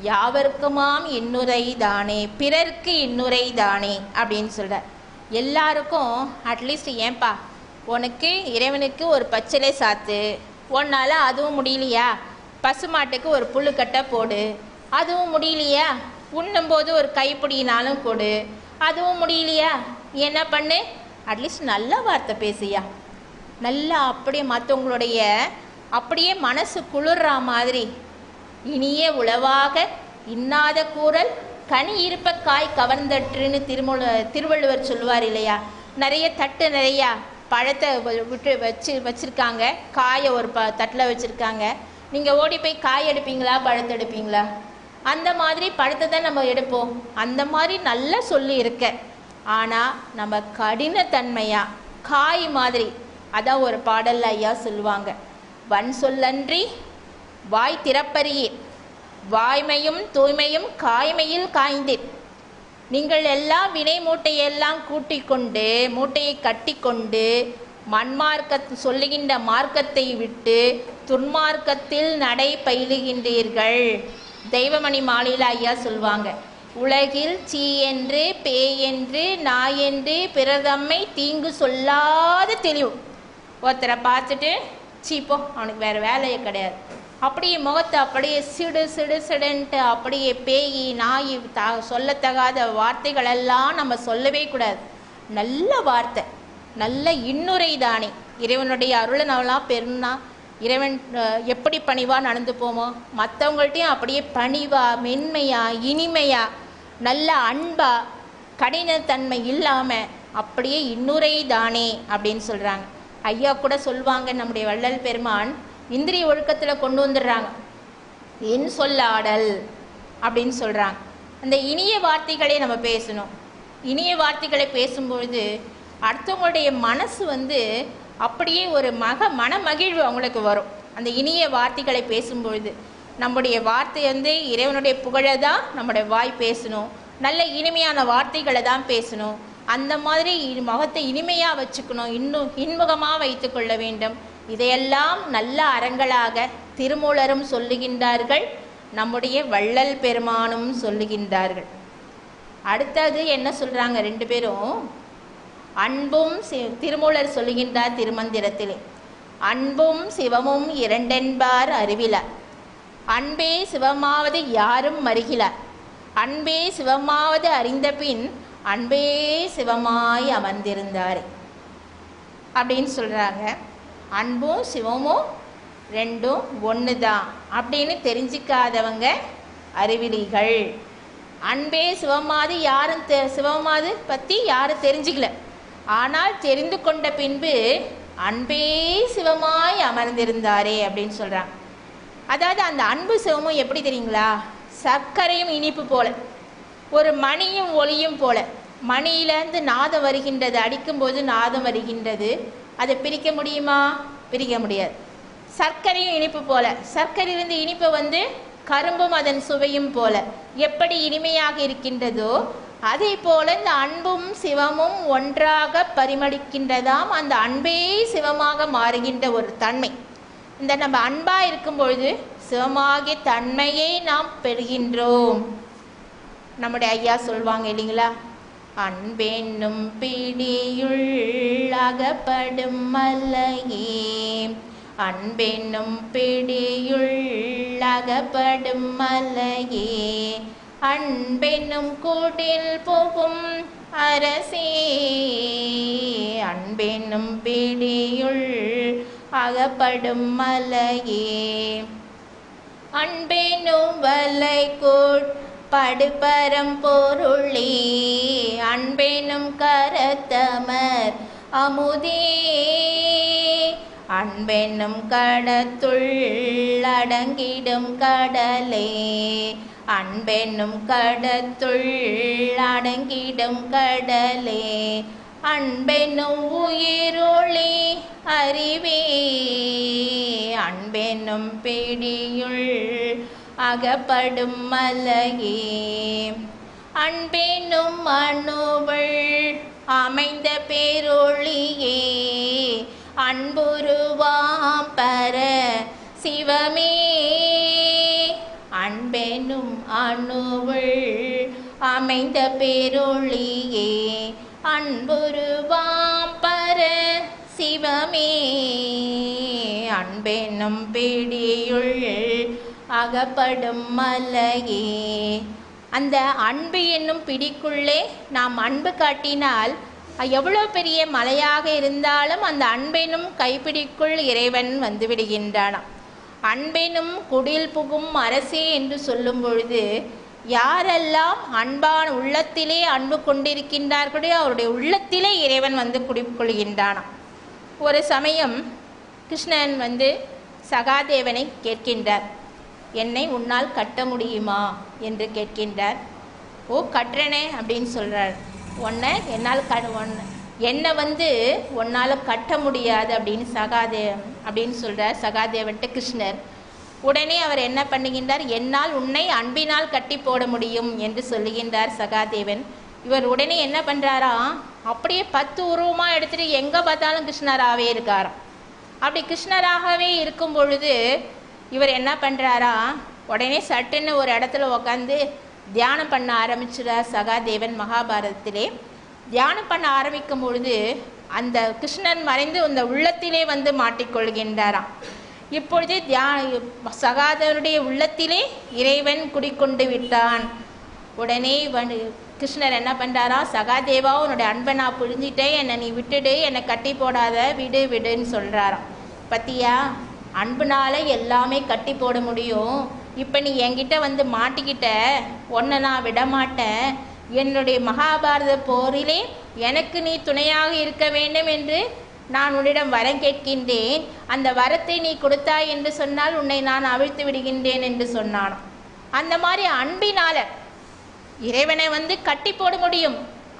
யாவருக்குமாம் இன்னுரை தானே பிறர்க்கு இன்னுரை தானே அப்படின்னு சொல்கிறார். எல்லாருக்கும் அட்லீஸ்ட் ஏன்பா உனக்கு இறைவனுக்கு ஒரு பச்சிலை சாத்து, உன்னால் அதுவும் முடியலையா, பசுமாட்டுக்கு ஒரு புல்லுக்கட்டை போடு, அதுவும் முடியலையா, உண்ணும்போது ஒரு கைப்பிடினாலும் கொடு, அதுவும் முடியலையா, என்ன பண்ணு, அட்லீஸ்ட் நல்ல வார்த்தை பேசியா, நல்லா அப்படியே மற்றவங்களுடைய அப்படியே மனசு குளிர்ற மாதிரி இனிய உளவாக இன்னாத கூறல் கனி இருப்ப காய் கவர்ந்தற்றுன்னு திருவள்ளுவர் சொல்லுவார் இல்லையா. நிறைய தட்டு நிறையா பழத்தை விட்டு வச்சுருக்காங்க, காயை ஒரு தட்டில் வச்சுருக்காங்க. நீங்கள் ஓடி போய் காய் எடுப்பீங்களா பழத்தை எடுப்பீங்களா? அந்த மாதிரி பழத்தை தான் நம்ம எடுப்போம். அந்த மாதிரி நல்லா சொல்லி இருக்க, ஆனால் நம்ம கடினத்தன்மையாக காய் மாதிரி, அதான் ஒரு பாடல்ல ஐயா சொல்லுவாங்க, வன் சொல்லன்றி வாய் திறப்பறியீர், வாய்மையும் தூய்மையும் காய்மையில் காய்ந்தீர். நீங்கள் எல்லாம் வினை மூட்டையெல்லாம் கூட்டிக் கொண்டு மூட்டையை கட்டி கொண்டு மண்மார்க்க சொல்லுகின்ற மார்க்கத்தை விட்டு துன்மார்க்கத்தில் நடை பயிலுகின்றீர்கள். தெய்வமணி மாலையில் ஐயா சொல்லுவாங்க, உலகில் சீ என்று பேய் என்று நாய் என்று பிறதம்மை தீங்கு சொல்லாத தெளிவு. ஒருத்தரை பார்த்துட்டு சீப்போ அவனுக்கு வேறு வேலையே கிடையாது, அப்படியே முகத்தை அப்படியே சிடுன்ட்டு அப்படியே பேய் நாய் சொல்லத்தகாத வார்த்தைகளெல்லாம் நம்ம சொல்லவே கூடாது. நல்ல வார்த்தை, நல்ல இன்னுரை தானே. இறைவனுடைய அருளை நம்மளாம் பெருனா இறைவன் எப்படி பணிவாக நடந்து போமோ மற்றவங்கள்ட்டையும் அப்படியே பணிவாக மென்மையாக இனிமையாக நல்ல அன்பாக கடினத்தன்மை இல்லாமல் அப்படியே இன்னுரை தானே அப்படின்னு சொல்கிறாங்க. ஐயா கூட சொல்லுவாங்க, நம்முடைய வள்ளல் பெருமான் இந்திரிய ஒழுக்கத்தில் கொண்டு வந்துடுறாங்க, என் சொல்லாடல் அப்படின்னு சொல்கிறாங்க. அந்த இனிய வார்த்தைகளை நம்ம பேசணும். இனிய வார்த்தைகளை பேசும்பொழுது அடுத்தவங்களுடைய மனசு அப்படியே ஒரு மன மகிழ்வு அவங்களுக்கு வரும். அந்த இனிய வார்த்தைகளை பேசும்பொழுது நம்முடைய வார்த்தை இறைவனுடைய புகழை தான் நம்முடைய வாய் பேசணும், நல்ல இனிமையான வார்த்தைகளை தான் பேசணும். அந்த மாதிரி முகத்தை இனிமையாக வச்சுக்கணும், இன்னும் இன்முகமாக வைத்து கொள்ள வேண்டும். இதையெல்லாம் நல்ல அறங்களாக திருமூலரும் சொல்லுகின்றார்கள், நம்முடைய வள்ளல் பெருமானும் சொல்லுகின்றார்கள். அடுத்தது என்ன சொல்கிறாங்க ரெண்டு பேரும், அன்பும் திருமூலர் சொல்லுகின்றார் திருமந்திரத்திலே, அன்பும் சிவமும் இரண்டென்பார் அறிவிலார், அன்பே சிவமாவது யாரும் மறுகிலார், அன்பே சிவமாவது அறிந்த பின் அன்பே சிவமாய் அமர்ந்திருந்தார் அப்படின்னு சொல்கிறாங்க. அன்பும் சிவமும் ரெண்டும் ஒன்று தான் அப்படின்னு தெரிஞ்சிக்காதவங்க அறிவிலிகள். அன்பே சிவமாது யாரும் சிவமாது பற்றி யாரும் தெரிஞ்சிக்கல, ஆனால் தெரிந்து கொண்ட பின்பு அன்பே சிவமாய் அமர்ந்திருந்தாரே அப்படின்னு சொல்கிறாங்க. அதாவது அந்த அன்பு சிவமும் எப்படி தெரியுங்களா, சர்க்கரையும் இனிப்பு போல, ஒரு மணியும் ஒளியும் போல. மணியிலேருந்து நாதம் வருகின்றது, அடிக்கும்போது நாதம் வருகின்றது, அதை பிரிக்க முடியுமா? பிரிக்க முடியாது. சர்க்கரையும் இனிப்பு போல, சர்க்கரையிலிருந்து இனிப்பு கரும்பும் அதன் சுவையும் போல எப்படி இனிமையாக இருக்கின்றதோ அதே போல இந்த அன்பும் சிவமும் ஒன்றாக பரிமளிக்கின்றதாம். அந்த அன்பே சிவமாக மாறுகின்ற ஒரு தன்மை. இந்த நம்ம அன்பாக இருக்கும் பொழுது சிவமாகிய தன்மையை நாம் பெறுகின்றோம். நம்முடைய ஐயா சொல்லுவாங்க இல்லைங்களா, அன்பென்னும் பிடியுள் அகப்படும் மல்லையே, அன்பென்னும் பிடியுள் அகப்படும் மல்லையே, அன்பென்னும் கூட்டில் போகும் அரசே, அன்பென்னும் பிடியுள் அகப்படும் மலையே, அன்பென்னும் வலைகோட் படுபரம் பொருளே, அன்பெனும் கரத்தமர் அமுதே, அன்பெனும் கடத்துள் அடங்கிடும் கடலே, அன்பெனும் கடத்துள் அடங்கிடும் கடலே, அன்பெனும் உயிரொளி அறிவே அன்பெனும் பிடியுள் அகப்படும் மலையே அன்பெனும் அணுவுள் அமைந்த பேரொளியே அன்புருவாம் பர சிவமே அன்பெனும் அணுவுள் அமைந்த பேரொளியே அன்புருவாம் பர சிவமே அன்பெனும் பிடியுள் அகப்படும் மலையே. அந்த அன்பு என்னும் பிடிக்குள்ளே நாம் அன்பு காட்டினால் எவ்வளோ பெரிய மலையாக இருந்தாலும் அந்த அன்பெனும் கைப்பிடிக்குள் இறைவன் வந்து விடுகின்றானாம். அன்பெனும் குடில் புகும் அரசே என்று சொல்லும் பொழுது யாரெல்லாம் அன்பான உள்ளத்திலே அன்பு கொண்டிருக்கின்றார்களோ அவருடைய உள்ளத்திலே இறைவன் வந்து குடிக்கொள்கின்றானாம். ஒரு சமயம் கிருஷ்ணன் வந்து சகாதேவனை கேட்கின்றார், என்னை உன்னால் கட்ட முடியுமா என்று கேட்கின்றார். ஓ கட்டுறனே அப்படின்னு சொல்கிறார். என்னை வந்து உன்னால் கட்ட முடியாது அப்படின்னு சொல்கிறார் சகாதேவன்ட்டு கிருஷ்ணர். உடனே அவர் என்ன பண்ணுகின்றார், என்னால் உன்னை அன்பினால் கட்டி போட முடியும் என்று சொல்லுகின்றார் சகாதேவன். இவர் உடனே என்ன பண்ணுறாரா, அப்படியே 10 உருவமாக எடுத்துகிட்டு எங்கே பார்த்தாலும் கிருஷ்ணராகவே இருக்காராம். அப்படி கிருஷ்ணராகவே இருக்கும் பொழுது இவர் என்ன பண்ணுறாரா, உடனே சட்டுன்னு ஒரு இடத்துல உட்காந்து தியானம் பண்ண ஆரம்பிச்சுறார் சகாதேவன். மகாபாரதத்திலே தியானம் பண்ண ஆரம்பிக்கும் பொழுது அந்த கிருஷ்ணன் மறைந்து அந்த உள்ளத்திலே வந்து மாட்டிக்கொள்கின்றாராம். இப்பொழுது சகாதேவனுடைய உள்ளத்திலே இறைவன் குடிக்கொண்டு விட்டான். உடனே கிருஷ்ணர் என்ன பண்ணுறாரா, சகாதேவா உன்னுடைய அன்பை நான் புரிஞ்சிட்டேன், என்னை நீ விட்டுடு, என்னை கட்டி போடாத, விடுன்னு சொல்கிறாராம். பத்தியா, அன்புனால எல்லாமே கட்டி போட முடியும். இப்போ நீ என்கிட்ட வந்து மாட்டிக்கிட்ட, உன்னை நான் விடமாட்டேன். என்னுடைய மகாபாரத போரிலே எனக்கு நீ துணையாக இருக்க வேண்டும் என்று நான் உன்னிடம் வரம் கேட்கின்றேன். அந்த வரத்தை நீ கொடுத்தாய் என்று சொன்னால் உன்னை நான் அவிழ்த்து விடுகின்றேன் என்று சொன்னான். அந்த மாதிரி அன்பினால இறைவனை வந்து கட்டி போட முடியும்.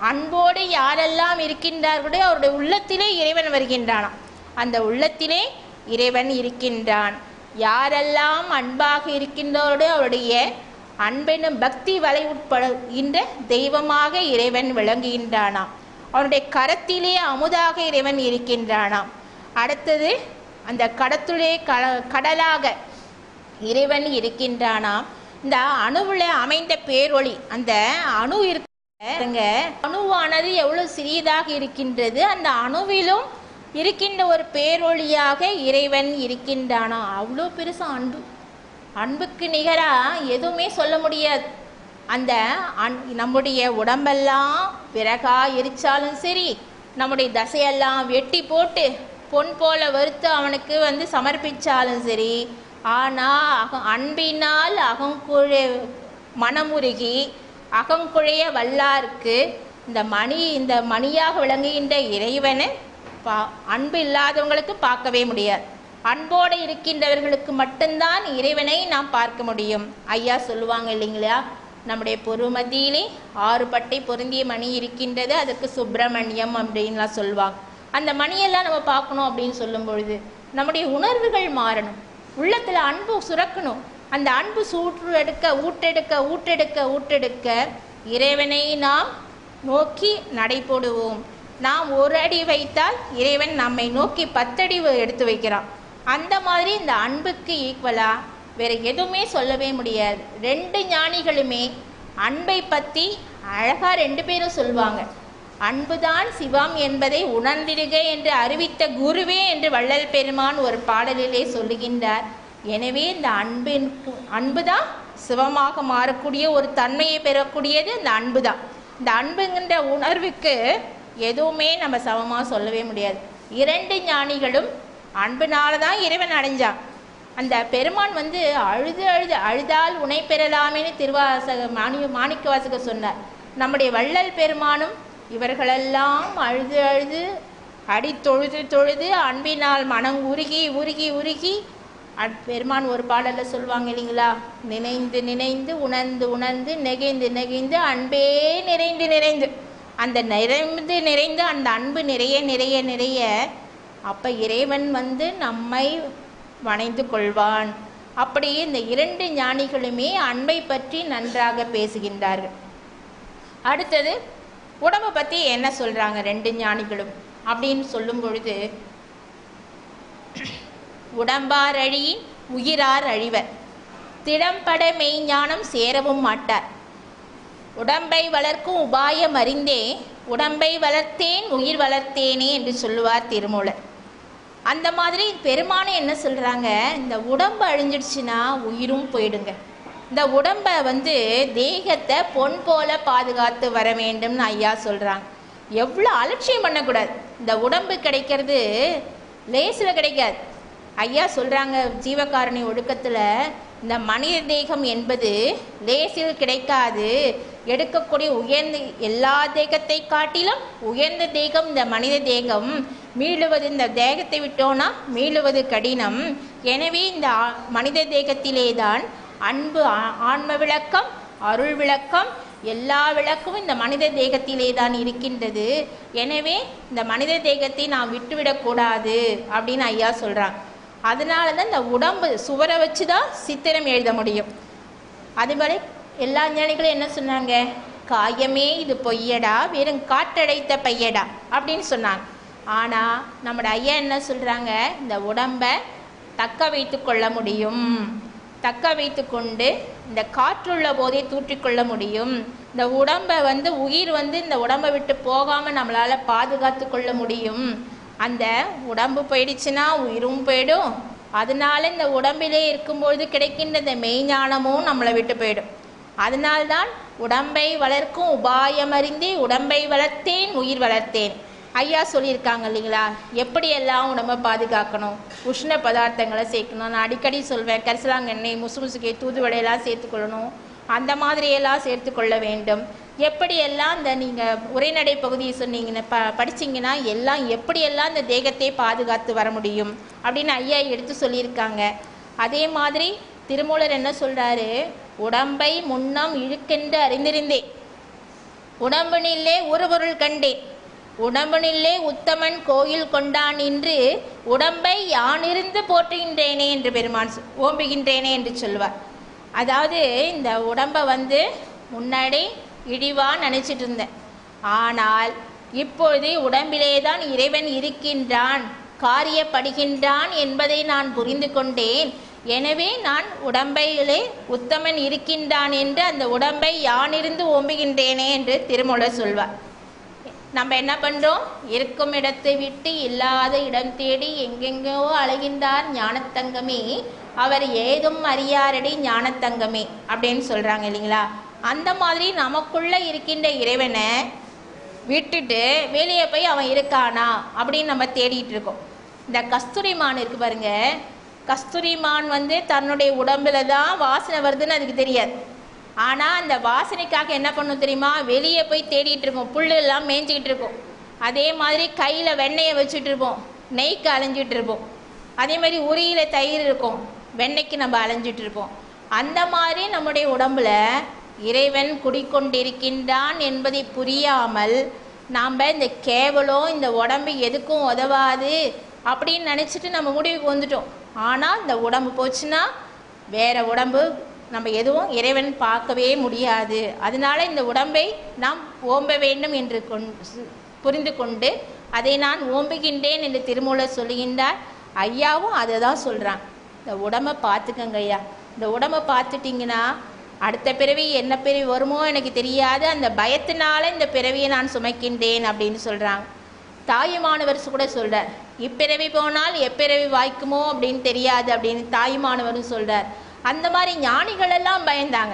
அன்போடு யாரெல்லாம் இருக்கின்றார்களோ அவருடைய உள்ளத்திலே இறைவன் வருகின்றானாம். அந்த உள்ளத்திலே இறைவன் இருக்கின்றான். யாரெல்லாம் அன்பாக இருக்கின்றோரோ அவருடைய அன்பெனும் பக்தி வலை உட்படுகின்ற தெய்வமாக இறைவன் விளங்குகின்றானாம். அவனுடைய கரத்திலே அமுதாக இறைவன் இருக்கின்றானாம். அடுத்தது அந்த கடத்துளே கடலாக இறைவன் இருக்கின்றானாம். இந்த அணுவில் அமைந்த பேரொளி, அந்த அணு இருக்க அணுவானது எவ்வளவு சிறியதாக இருக்கின்றது, அந்த அணுவிலும் இருக்கின்ற ஒரு பேரொளியாக இறைவன் இருக்கின்றானா. அவ்வளோ பெருசா அன்பு. அன்புக்கு நிகராக எதுவுமே சொல்ல முடியாது. அந்த நம்முடைய உடம்பெல்லாம் விறகா எரிச்சாலும் சரி, நம்முடைய தசையெல்லாம் வெட்டி போட்டு பொன் போல வறுத்து அவனுக்கு வந்து சமர்ப்பித்தாலும் சரி, ஆனால் அன்பினால் மனமுருகி அகங்குழைய வல்லாருக்கு இந்த மணியாக விளங்குகின்ற இறைவனை அன்பு இல்லாதவங்களுக்கு பார்க்கவே முடியாது. அன்போடு இருக்கின்றவர்களுக்கு மட்டும்தான் இறைவனை நாம் பார்க்க முடியும். ஐயா சொல்லுவாங்க இல்லைங்களா, நம்முடைய பொறுமதியிலே 6 பட்டை பொருந்திய மணி இருக்கின்றது, அதுக்கு சுப்பிரமணியம் அப்படின்லாம் சொல்லுவாங்க. அந்த மணியெல்லாம் நம்ம பார்க்கணும் அப்படின்னு சொல்லும் பொழுது நம்முடைய உணர்வுகள் மாறணும், உள்ளத்தில் அன்பு சுரக்கணும். அந்த அன்பு ஊட்டெடுக்க இறைவனை நாம் நோக்கி நடைபோடுவோம். நாம் ஒரு அடி வைத்தால் இறைவன் நம்மை நோக்கி 10 அடி எடுத்து வைக்கிறான். அந்த மாதிரி இந்த அன்புக்கு ஈக்குவலாக வேறு எதுவுமே சொல்லவே முடியாது. 2 ஞானிகளுமே அன்பை பற்றி அழகாக 2 பேரும் சொல்லுவாங்க. அன்புதான் சிவம் என்பதை உணர்ந்திடுக என்று அறிவித்த குருவே என்று வள்ளல் பெருமான் ஒரு பாடலிலே சொல்லுகின்றார். எனவே இந்த அன்புதான் சிவமாக மாறக்கூடிய ஒரு தன்மையை பெறக்கூடியது இந்த அன்பு தான். இந்த அன்புங்கிற உணர்வுக்கு எதுவுமே நம்ம சமமாக சொல்லவே முடியாது. 2 ஞானிகளும் அன்புனால தான் இறைவன் அடைஞ்சான். அந்த பெருமான் வந்து அழுதால் உனை பெறலாமேன்னு மாணிக்க வாசகர் சொன்னார். நம்முடைய வள்ளல் பெருமானும் இவர்களெல்லாம் அழுது அடி தொழுது அன்பினால் மனம் உருகி பெருமான் ஒரு பாடலில் சொல்லுவாங்க இல்லைங்களா, நினைந்து உணர்ந்து நெகிழ்ந்து அன்பே நிறைந்து அந்த நிறைந்து அந்த அன்பு நிறைய நிறைய நிறைய அப்போ இறைவன் வந்து நம்மை வணைந்து கொள்வான். அப்படியே இந்த 2 ஞானிகளுமே அன்பை பற்றி நன்றாக பேசுகின்றார்கள். அடுத்தது உடம்பை பற்றி என்ன சொல்கிறாங்க 2 ஞானிகளும் அப்படின்னு சொல்லும் பொழுது, உடம்பார் அழியின் உயிரார் அழிவர், திடம்பட மெய்ஞானம் சேரவும் மாட்டார், உடம்பை வளர்க்கும் உபாயம் அறிந்தே உடம்பை வளர்த்தேன் உயிர் வளர்த்தேனே என்று சொல்லுவார் திருமூலர். அந்த மாதிரி பெருமானே என்ன சொல்கிறாங்க, இந்த உடம்பு அழிஞ்சிடுச்சுன்னா உயிரும் போயிடுங்க. இந்த உடம்பை வந்து தேகத்தை பொன் போல பாதுகாத்து வர வேண்டும்னு ஐயா சொல்கிறாங்க. எவ்வளோ அலட்சியம் பண்ணக்கூடாது. இந்த உடம்பு கிடைக்கிறது லேசில் கிடைக்காது. ஐயா சொல்கிறாங்க ஜீவகாரணி ஒழுக்கத்தில், இந்த மனித தேகம் என்பது லேசில் கிடைக்காது. எடுக்கக்கூடிய உயர்ந்த எல்லா தேகத்தை காட்டிலும் உயர்ந்த தேகம் இந்த மனித தேகம். மீளுவது, இந்த தேகத்தை விட்டோன்னா மீளுவது கடினம். எனவே இந்த மனித தேகத்திலே தான் அன்பு, ஆன்ம விளக்கம், அருள் விளக்கம், எல்லா விளக்கமும் இந்த மனித தேகத்திலே தான் இருக்கின்றது. எனவே இந்த மனித தேகத்தை நாம் விட்டுவிடக்கூடாது அப்படின்னு ஐயா சொல்கிறாங்க. அதனால தான் இந்த உடம்பு சுவரை வச்சு தான் சித்திரம் எழுத முடியும். அதுபோல எல்லா ஞானிகளும் என்ன சொன்னாங்க, காயமே இது பொய்யடா வெறும் காற்றடைத்த பையடா அப்படின்னு சொன்னாங்க. ஆனால் நம்மளோட ஐயா என்ன சொல்கிறாங்க, இந்த உடம்பை தக்க வைத்து கொள்ள முடியும், தக்க வைத்து கொண்டு இந்த காற்றுள்ள போதே தூற்றிக்கொள்ள முடியும். இந்த உடம்பை வந்து உயிர் வந்து இந்த உடம்பை விட்டு போகாமல் நம்மளால் பாதுகாத்து கொள்ள முடியும். அந்த உடம்பு போயிடுச்சுன்னா உயிரும் போயிடும். அதனால இந்த உடம்பிலே இருக்கும்பொழுது கிடைக்கின்ற இந்த மெய்ஞானமும் நம்மளை விட்டு போயிடும். அதனால்தான் உடம்பை வளர்க்கும் உபாயம் அறிந்தே உடம்பை வளர்த்தேன் உயிர் வளர்த்தேன். ஐயா சொல்லியிருக்காங்க இல்லைங்களா, எப்படியெல்லாம் உடம்பை பாதுகாக்கணும். உஷ்ண பதார்த்தங்களை சேர்க்கணும். நான் அடிக்கடி சொல்வேன், கரிசலாங்கெண்ணெய், முசுமுசுக்கை, தூதுவடையெல்லாம் சேர்த்துக்கொள்ளணும். அந்த மாதிரியெல்லாம் சேர்த்துக்கொள்ள வேண்டும். எப்படியெல்லாம் இந்த நீங்கள் உரைநடை பகுதியை சொன்னீங்கன்னா படிச்சிங்கன்னா எல்லாம் எப்படியெல்லாம் இந்த தேகத்தை பாதுகாத்து வர முடியும் அப்படின்னு ஐயா எடுத்து சொல்லியிருக்காங்க. அதே மாதிரி திருமூலர் என்ன சொல்கிறாரு, உடம்பை முன்னம் இழுக்கென்று அறிந்திருந்தேன், உடம்பினிலே ஒரு பொருள் கண்டேன், உடம்பினிலே உத்தமன் கோயில் கொண்டான் என்று உடம்பை யானிருந்து போற்றுகின்றேனே என்று பெருமான் ஓம்புகின்றேனே என்று சொல்வார். அதாவது இந்த உடம்பை வந்து முன்னாடி இழிவாக நினச்சிட்டு இருந்தேன். ஆனால் இப்பொழுது உடம்பிலே தான் இறைவன் இருக்கின்றான், காரியப்படுகின்றான் என்பதை நான் புரிந்து கொண்டேன். எனவே நான் உடம்பிலே உத்தமன் இருக்கின்றான் என்று அந்த உடம்பை யானிருந்து ஓம்புகின்றேனே என்று திருமூலர் சொல்வார். நம்ம என்ன பண்ணுறோம், இருக்கும் இடத்தை விட்டு இல்லாத இடம் தேடி எங்கெங்கோ அலைகின்றார் ஞானத்தங்கமே, அவர் ஏதும் அறியாரடி ஞானத்தங்கமே அப்படின்னு சொல்கிறாங்க இல்லைங்களா. அந்த மாதிரி நமக்குள்ளே இருக்கின்ற இறைவனை விட்டுட்டு வெளியே போய் அவன் இருக்கானா அப்படின்னு நம்ம தேடிட்டு இருக்கோம். இந்த கஸ்தூரிமான் இருக்கு பாருங்க, கஸ்தூரிமான் வந்து தன்னுடைய உடம்புல தான் வாசனை வருதுன்னு அதுக்கு தெரியாது. ஆனால் அந்த வாசனைக்காக என்ன பண்ணும் தெரியுமா, வெளியே போய் தேடிட்டு இருக்கோம், புல் எல்லாம் மேய்ஞ்சிக்கிட்டு இருக்கோம். அதே மாதிரி கையில் வெண்ணெயை வச்சுட்டு இருப்போம், நெய்க்கு அலைஞ்சிட்டு இருப்போம். அதே மாதிரி உரியில் தயிர் இருக்கும், வெண்ணெய்க்கு நம்ம அலைஞ்சிட்டு இருப்போம். அந்த மாதிரி நம்முடைய உடம்புல இறைவன் குடிக்கொண்டிருக்கின்றான் என்பதை புரியாமல் நாம் இந்த கேவலம் இந்த உடம்பு எதுக்கும் உதவாது அப்படின்னு நினச்சிட்டு நம்ம முடிவுக்கு வந்துட்டோம். ஆனால் இந்த உடம்பு போச்சுன்னா வேறு உடம்பு நம்ம எதுவும் இறைவன் பார்க்கவே முடியாது. அதனால இந்த உடம்பை நாம் ஓம்ப வேண்டும் என்று புரிந்து கொண்டு அதை நான் ஓம்புகின்றேன் என்று திருமூலர் சொல்லுகின்றார். ஐயாவும் அதை தான் சொல்கிறான், இந்த உடம்பை பார்த்துக்கங்க ஐயா, இந்த உடம்பை பார்த்துட்டிங்கன்னா அடுத்த பிறவி என்ன பிறவி வருமோ எனக்கு தெரியாது, அந்த பயத்தினால இந்த பிறவியை நான் சுமைக்கின்றேன் அப்படின்னு சொல்கிறாங்க. தாயுமானவர் கூட சொல்கிறார், இப்பிறவி போனால் எப்பிறவி வாய்க்குமோ அப்படின்னு தெரியாது அப்படின்னு தாயுமானவரும் சொல்கிறார். அந்த மாதிரி ஞானிகளெல்லாம் பயந்தாங்க.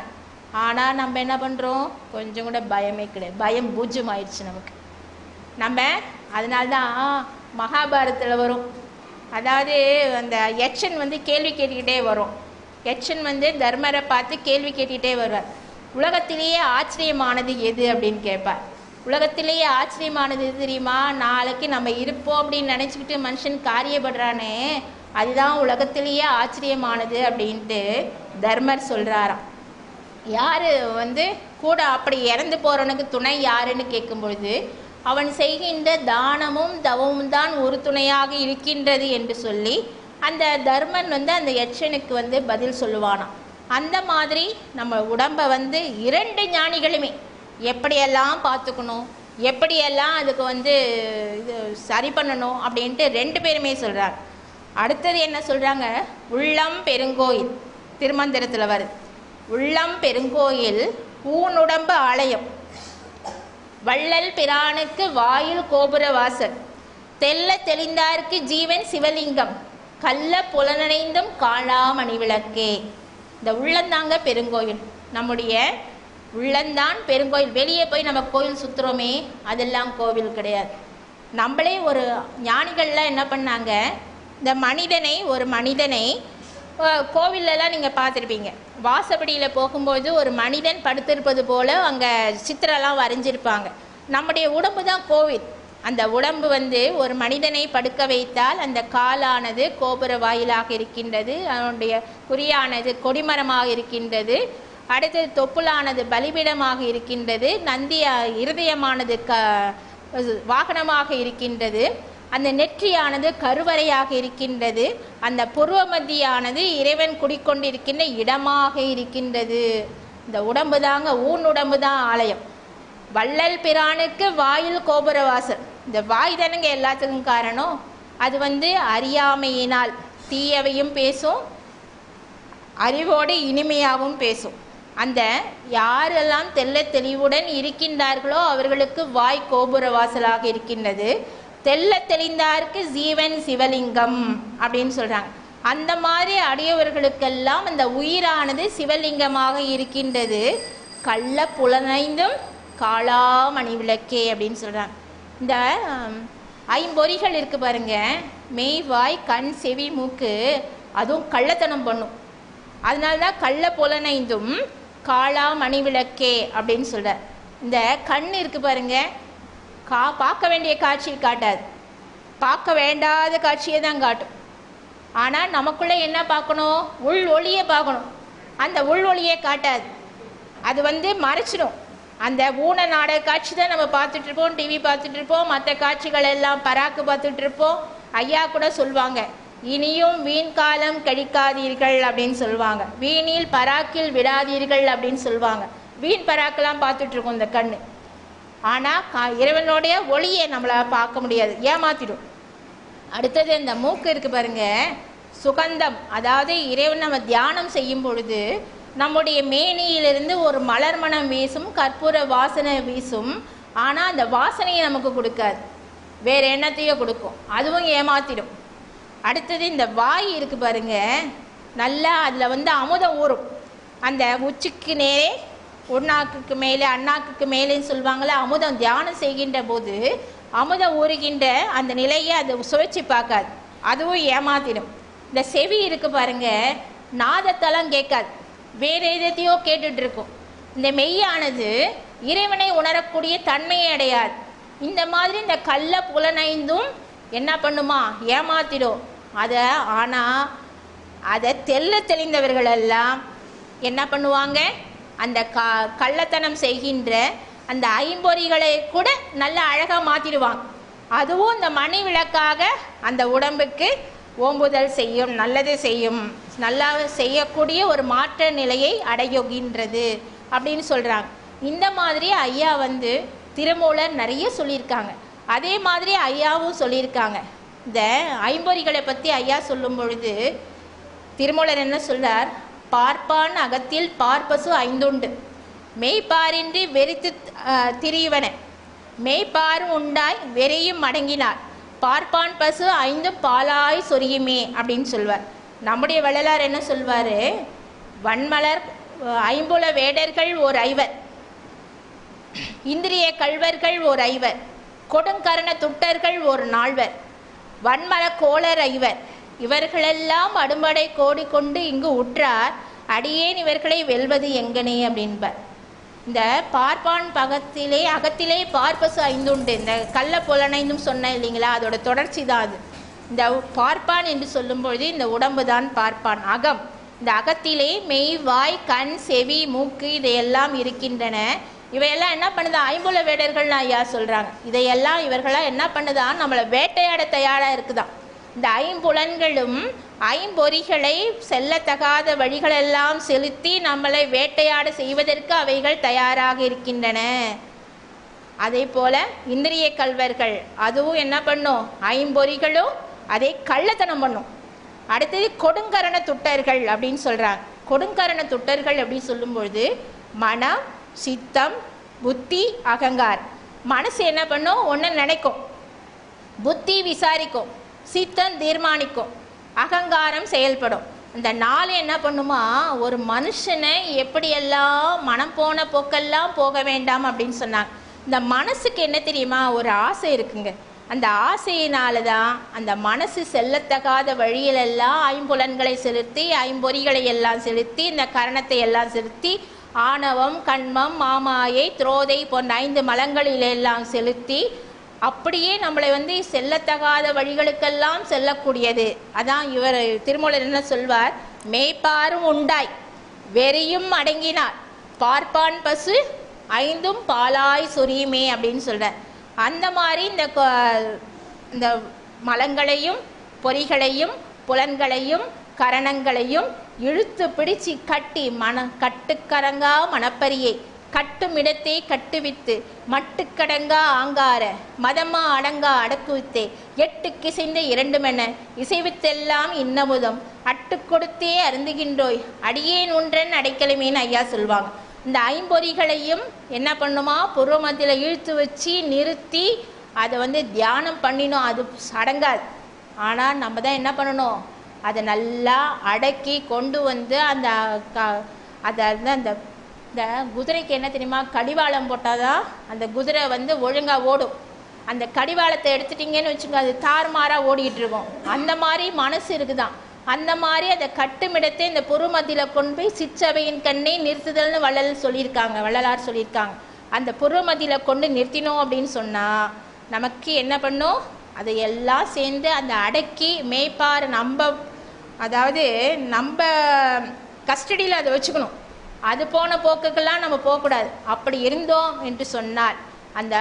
ஆனால் நம்ம என்ன பண்ணுறோம், கொஞ்சம் கூட பயமே கிடையாது, பயம் பூஜ்யம் ஆயிடுச்சு நமக்கு. நம்ம அதனால்தான் மகாபாரதத்தில் வரும், அதாவது அந்த யட்சன் வந்து கேள்வி கேட்டுக்கிட்டே வரும். யட்சன் வந்து தர்மரை பார்த்து கேள்வி கேட்டுக்கிட்டே வருவார். உலகத்திலேயே ஆச்சரியமானது எது அப்படின்னு கேட்பார். உலகத்திலேயே ஆச்சரியமானது எது தெரியுமா, நாளைக்கு நம்ம இருப்போம் அப்படின்னு நினச்சிக்கிட்டு மனுஷன் காரியப்படுறானே அதுதான் உலகத்திலேயே ஆச்சரியமானது அப்படின்ட்டு தர்மர் சொல்கிறாராம். யார் வந்து கூட அப்படி இறந்து போகிறவனுக்கு துணை யாருன்னு கேட்கும் பொழுது அவன் செய்கின்ற தானமும் தவமும் தான் ஒரு துணையாக இருக்கின்றது என்று சொல்லி அந்த தர்மன் வந்து அந்த யட்சனுக்கு வந்து பதில் சொல்லுவானாம். அந்த மாதிரி நம்ம உடம்பை வந்து 2 ஞானிகளுமே எப்படியெல்லாம் பார்த்துக்கணும், எப்படியெல்லாம் அதுக்கு வந்து இது சரி பண்ணணும் அப்படின்ட்டு 2 பேருமே சொல்கிறாங்க. அடுத்தது என்ன சொல்கிறாங்க, உள்ளம் பெருங்கோயில், திருமந்திரத்தில் வருது. உள்ளம் பெருங்கோயில் ஊனுடம்பு ஆலயம், வள்ளல் பிரானுக்கு வாயில் கோபுர வாசல், தெல்ல தெளிந்தார்க்கு ஜீவன் சிவலிங்கம், கள்ள புலனடைந்தும் காளாமணி விளக்கே. இந்த உள்ளந்தாங்க பெருங்கோயில், நம்முடைய உள்ளந்தான் பெருங்கோயில். வெளியே போய் நம்ம கோயில் சுற்றுறோமே அதெல்லாம் கோவில் கிடையாது. நம்மளே ஒரு ஞானிகள்லாம் என்ன பண்ணாங்க, இந்த ஒரு மனிதனை கோவிலெல்லாம் நீங்கள் பார்த்துருப்பீங்க, வாசப்படியில் போகும்போது ஒரு மனிதன் படுத்திருப்பது போல் அங்கே சித்திரெல்லாம் வரைஞ்சிருப்பாங்க. நம்முடைய உடம்பு தான் கோவில். அந்த உடம்பு வந்து ஒரு மனிதனை படுக்க வைத்தால் அந்த காலானது கோபுர வாயிலாக இருக்கின்றது, அதனுடைய குறியானது கொடிமரமாக இருக்கின்றது, அடுத்தது தொப்புளானது பலிபீடமாக இருக்கின்றது, நந்திய இருதயமானது வாகனமாக இருக்கின்றது, அந்த நெற்றியானது கருவறையாக இருக்கின்றது, அந்த புருவ மத்தியானது இறைவன் குடிக்கொண்டிருக்கின்ற இடமாக இருக்கின்றது. இந்த உடம்பு தாங்க, ஊன் உடம்பு தான் ஆலயம். வள்ளல் பிரானுக்கு வாயில் கோபுரவாசல். இந்த வாய் தானுங்க எல்லாத்துக்கும் காரணம். அது வந்து அறியாமையினால் தீயவையும் பேசும், அறிவோடு இனிமையாகவும் பேசும். அந்த யாரெல்லாம் தெல்ல தெளிவுடன் இருக்கின்றார்களோ அவர்களுக்கு வாய் கோபுர வாசலாக இருக்கின்றது. தெல்ல தெளிந்தார்க்கு ஜீவன் சிவலிங்கம் அப்படின்னு சொல்கிறாங்க. அந்த மாதிரி அடியவர்களுக்கெல்லாம் அந்த உயிரானது சிவலிங்கமாக இருக்கின்றது. கள்ள புலனைந்தும் காளாமணி விளக்கே அப்படின்னு சொல்கிறாங்க. இந்த ஐம்பொறிகள் இருக்கு பாருங்க, மெய் வாய் கண் செவி மூக்கு, அதுவும் கள்ளத்தனம் பண்ணும். அதனால்தான் கள்ள புலனைந்தும் காளாமணி விளக்கே அப்படின்னு சொல்கிறார். இந்த கண் இருக்கு பாருங்க, பார்க்க வேண்டிய காட்சியை காட்டாது, பார்க்க வேண்டாத காட்சியை தான் காட்டும். ஆனால் நமக்குள்ளே என்ன பார்க்கணும், உள் ஒளியை பார்க்கணும். அந்த உள் ஒளியை காட்டாது, அது வந்து மறைச்சிடும். அந்த ஊன நாடக காட்சி தான் நம்ம பார்த்துட்ருப்போம், டிவி பார்த்துட்ருப்போம், மற்ற காட்சிகள் எல்லாம் பராக்கு பார்த்துட்ருப்போம். ஐயா கூட சொல்லுவாங்க, இனியும் வீண் காலம் கழிக்காதீர்கள் அப்படின்னு சொல்லுவாங்க, வீணில் பராக்கில் விடாதீர்கள் அப்படின்னு சொல்லுவாங்க. வீண் பராக்கெல்லாம் பார்த்துட்ருக்கோம் இந்த கண். ஆனால் இறைவனுடைய ஒளியை நம்மளால் பார்க்க முடியாது, ஏமாத்திடும். அடுத்தது இந்த மூக்கு இருக்குது பாருங்க, சுகந்தம். அதாவது இறைவன் நம்ம தியானம் செய்யும் பொழுது நம்முடைய மேனியிலிருந்து ஒரு மலர் மனம் வீசும், கற்பூர வாசனை வீசும். ஆனால் அந்த வாசனையை நமக்கு கொடுக்காது, வேறு எண்ணத்தையோ கொடுக்கும், அதுவும் ஏமாத்திடும். அடுத்தது இந்த வாய் இருக்குது பாருங்க, நல்லா அதில் வந்து அமுதம் ஊறும். அந்த உச்சிக்கு நேரே உண்ணாக்குக்கு மேலே அண்ணாக்குக்கு மேலேன்னு சொல்லுவாங்களே, அமுதம் தியானம் செய்கின்ற போது அமுதம் ஊறுகின்ற அந்த நிலையை அது சுவைச்சு பார்க்காது, அதுவும் ஏமாத்திடும். இந்த செவி இருக்குது பாருங்க, நாதத்தெல்லாம் கேட்காது, வேறு எதையோ கேட்டுட்டு இருக்கும். இந்த மெய்யானது இறைவனை உணரக்கூடிய தன்மையை அடையாது. இந்த மாதிரி இந்த கள்ள புலனைந்தும் என்ன பண்ணுமா, ஏமாத்திடும் அதை. ஆனால் அதை தெளிந்தவர்களெல்லாம் என்ன பண்ணுவாங்க, அந்த கள்ளத்தனம் செய்கின்ற அந்த ஐம்பொறிகளை கூட நல்ல அழகாக மாற்றிடுவாங்க. அதுவும் இந்த மணி விளக்காக அந்த உடம்புக்கு ஓம்புதல் செய்யும், நல்லது செய்யும், நல்லா செய்யக்கூடிய ஒரு மாற்ற நிலையை அடையுகின்றது அப்படின்னு சொல்கிறாங்க. இந்த மாதிரி ஐயா வந்து திருமூலர் நிறைய சொல்லியிருக்காங்க. அதே மாதிரி ஐயாவும் சொல்லியிருக்காங்க. இந்த ஐம்பொறிகளை பற்றி ஐயா சொல்லும் பொழுது திருமூலர் என்ன சொல்றார், பார்ப்பான் அகத்தில் பார்ப்பசு ஐந்துண்டு, மெய்ப்பாரின்றி வெறித்து திரிவன, மெய்ப்பாரும் உண்டாய் வெறியும் அடங்கினார், பார்ப்பான் பசு ஐந்தும் பாலாய் சொரியுமே அப்படின்னு சொல்வார். நம்முடைய வள்ளலார் என்ன சொல்வார், வன்மலர் ஐம்புல வேடர்கள் ஓர் ஐவர், இந்திரிய கள்வர்கள் ஓர் ஐவர், கொடுங்கரண துட்டர்கள் ஒரு நால்வர், வன்மல கோளர் ஐவர், இவர்களெல்லாம் அடும்படை கோடி கொண்டு இங்கு உற்றார், அடியேன் இவர்களை வெல்வது எங்கனே அப்படின்பார். இந்த பார்ப்பான் அகத்திலே பார்ப்பசு ஐந்துண்டு, இந்த கள்ள புலனைந்தும் சொன்ன இல்லைங்களா, அதோட தொடர்ச்சி தான் அது. இந்த பார்ப்பான் என்று சொல்லும்பொழுது இந்த உடம்பு தான் பார்ப்பான், அகம். இந்த அகத்திலே மெய், வாய், கண், செவி, மூக்கு இதையெல்லாம் இருக்கின்றன. இவையெல்லாம் என்ன பண்ணுது? ஐம்புல வேடர்கள்னு ஐயா சொல்கிறாங்க. இதையெல்லாம் இவர்களாம் என்ன பண்ணுதான்? நம்மளை வேட்டையாட தயாராக இருக்குதான். இந்த ஐம்புலன்களும் ஐம்பொறிகளை செல்லத்தகாத வழிகளெல்லாம் செலுத்தி நம்மளை வேட்டையாட செய்வதற்கு அவைகள் தயாராக இருக்கின்றன. அதே போல இந்திரிய கல்வர்கள் அதுவும் என்ன பண்ணும்? ஐம்பொறிகளும் அதை கள்ளத்தனம் பண்ணும். அடுத்தது கொடுங்கரண துட்டர்கள் அப்படின்னு சொல்கிறாங்க. கொடுங்கரண துட்டர்கள் அப்படின்னு சொல்லும்பொழுது மனம், சித்தம், புத்தி, அகங்கார். மனசு என்ன பண்ணும்? ஒன்று நினைக்கும், புத்தி விசாரிக்கும், சித்தம் தீர்மானிக்கும், அகங்காரம் செயல்படும். இந்த நாலு என்ன பண்ணுமா? ஒரு மனுஷனை எப்படியெல்லாம் மனம் போன போக்கெல்லாம் போக வேண்டாம் அப்படின்னு சொன்னாங்க. இந்த மனசுக்கு என்ன தெரியுமா? ஒரு ஆசை இருக்குங்க. அந்த ஆசையினால தான் அந்த மனசு செல்லத்தகாத வழியிலெல்லாம் ஐம்புலன்களை செலுத்தி, ஐம்பொறிகளை எல்லாம் செலுத்தி, இந்த கரணத்தை எல்லாம் செலுத்தி, ஆணவம், கண்மம், மாமாயை, துரோதை போன்ற 5 மலங்களிலெல்லாம் செலுத்தி அப்படியே நம்மளை செல்லத்தகாத வழிகளுக்கெல்லாம் செல்லக்கூடியது. அதான் இவர் திருமூலர் என்ன சொல்வார்? மேய்ப்பாரும் உண்டாய் வெறியும் அடங்கினார், பார்ப்பான் பசு 5ம் பாலாய் சொரியுமே அப்படின்னு சொல்கிறார். அந்த மாதிரி இந்த மலங்களையும் பொறிகளையும் புலன்களையும் கரணங்களையும் இழுத்து பிடிச்சி கட்டி கட்டுக்கரங்கா மனப்பரியை கட்டுமிடத்தை கட்டுவித்து மட்டுக்கடங்கா ஆங்கார மதமா அடங்கா அடக்குவித்தே 8 கிசைந்த 2 மென இசைவித்தெல்லாம் இன்னமுதம் அட்டு கொடுத்தே அருந்துகின்றோய் அடியேன் ஒன்றன் அடைக்கலுமேன்னு ஐயா சொல்லுவாங்க. இந்த ஐம்பொறிகளையும் என்ன பண்ணுமா? புருவமத்தியில் இழுத்து வச்சு நிறுத்தி அதை தியானம் பண்ணினோம். அது அடங்காது. ஆனால் நம்ம தான் என்ன பண்ணணும்? அதை நல்லா அடக்கி கொண்டு அந்த இந்த குதிரைக்கு என்ன தெரியுமா? கடிவாளம் போட்டால் தான் அந்த குதிரை ஒழுங்காக ஓடும். அந்த கடிவாளத்தை எடுத்துட்டிங்கன்னு வச்சுங்க, அது தாறுமாறாக ஓடிக்கிட்டு இருக்கும். அந்த மாதிரி மனசு இருக்குதான். அந்த மாதிரி அதை கட்டுமிடத்தை இந்த புருவமத்தியில் கொண்டு போய் சிற்றவையின் கண்ணை நிறுத்துதல்னு வள்ளலார் சொல்லியிருக்காங்க. அந்த புருவமத்தியில் கொண்டு நிறுத்தினோம் அப்படின்னு சொன்னால் நமக்கு என்ன பண்ணும்? அதை எல்லாம் சேர்ந்து அந்த அடக்கி மேய்ப்பார் அதாவது நம்ம கஸ்டடியில் அதை வச்சுக்கணும். அது போன போக்குக்கெல்லாம் நம்ம போகக்கூடாது. அப்படி இருந்தோம் என்று சொன்னால் அந்த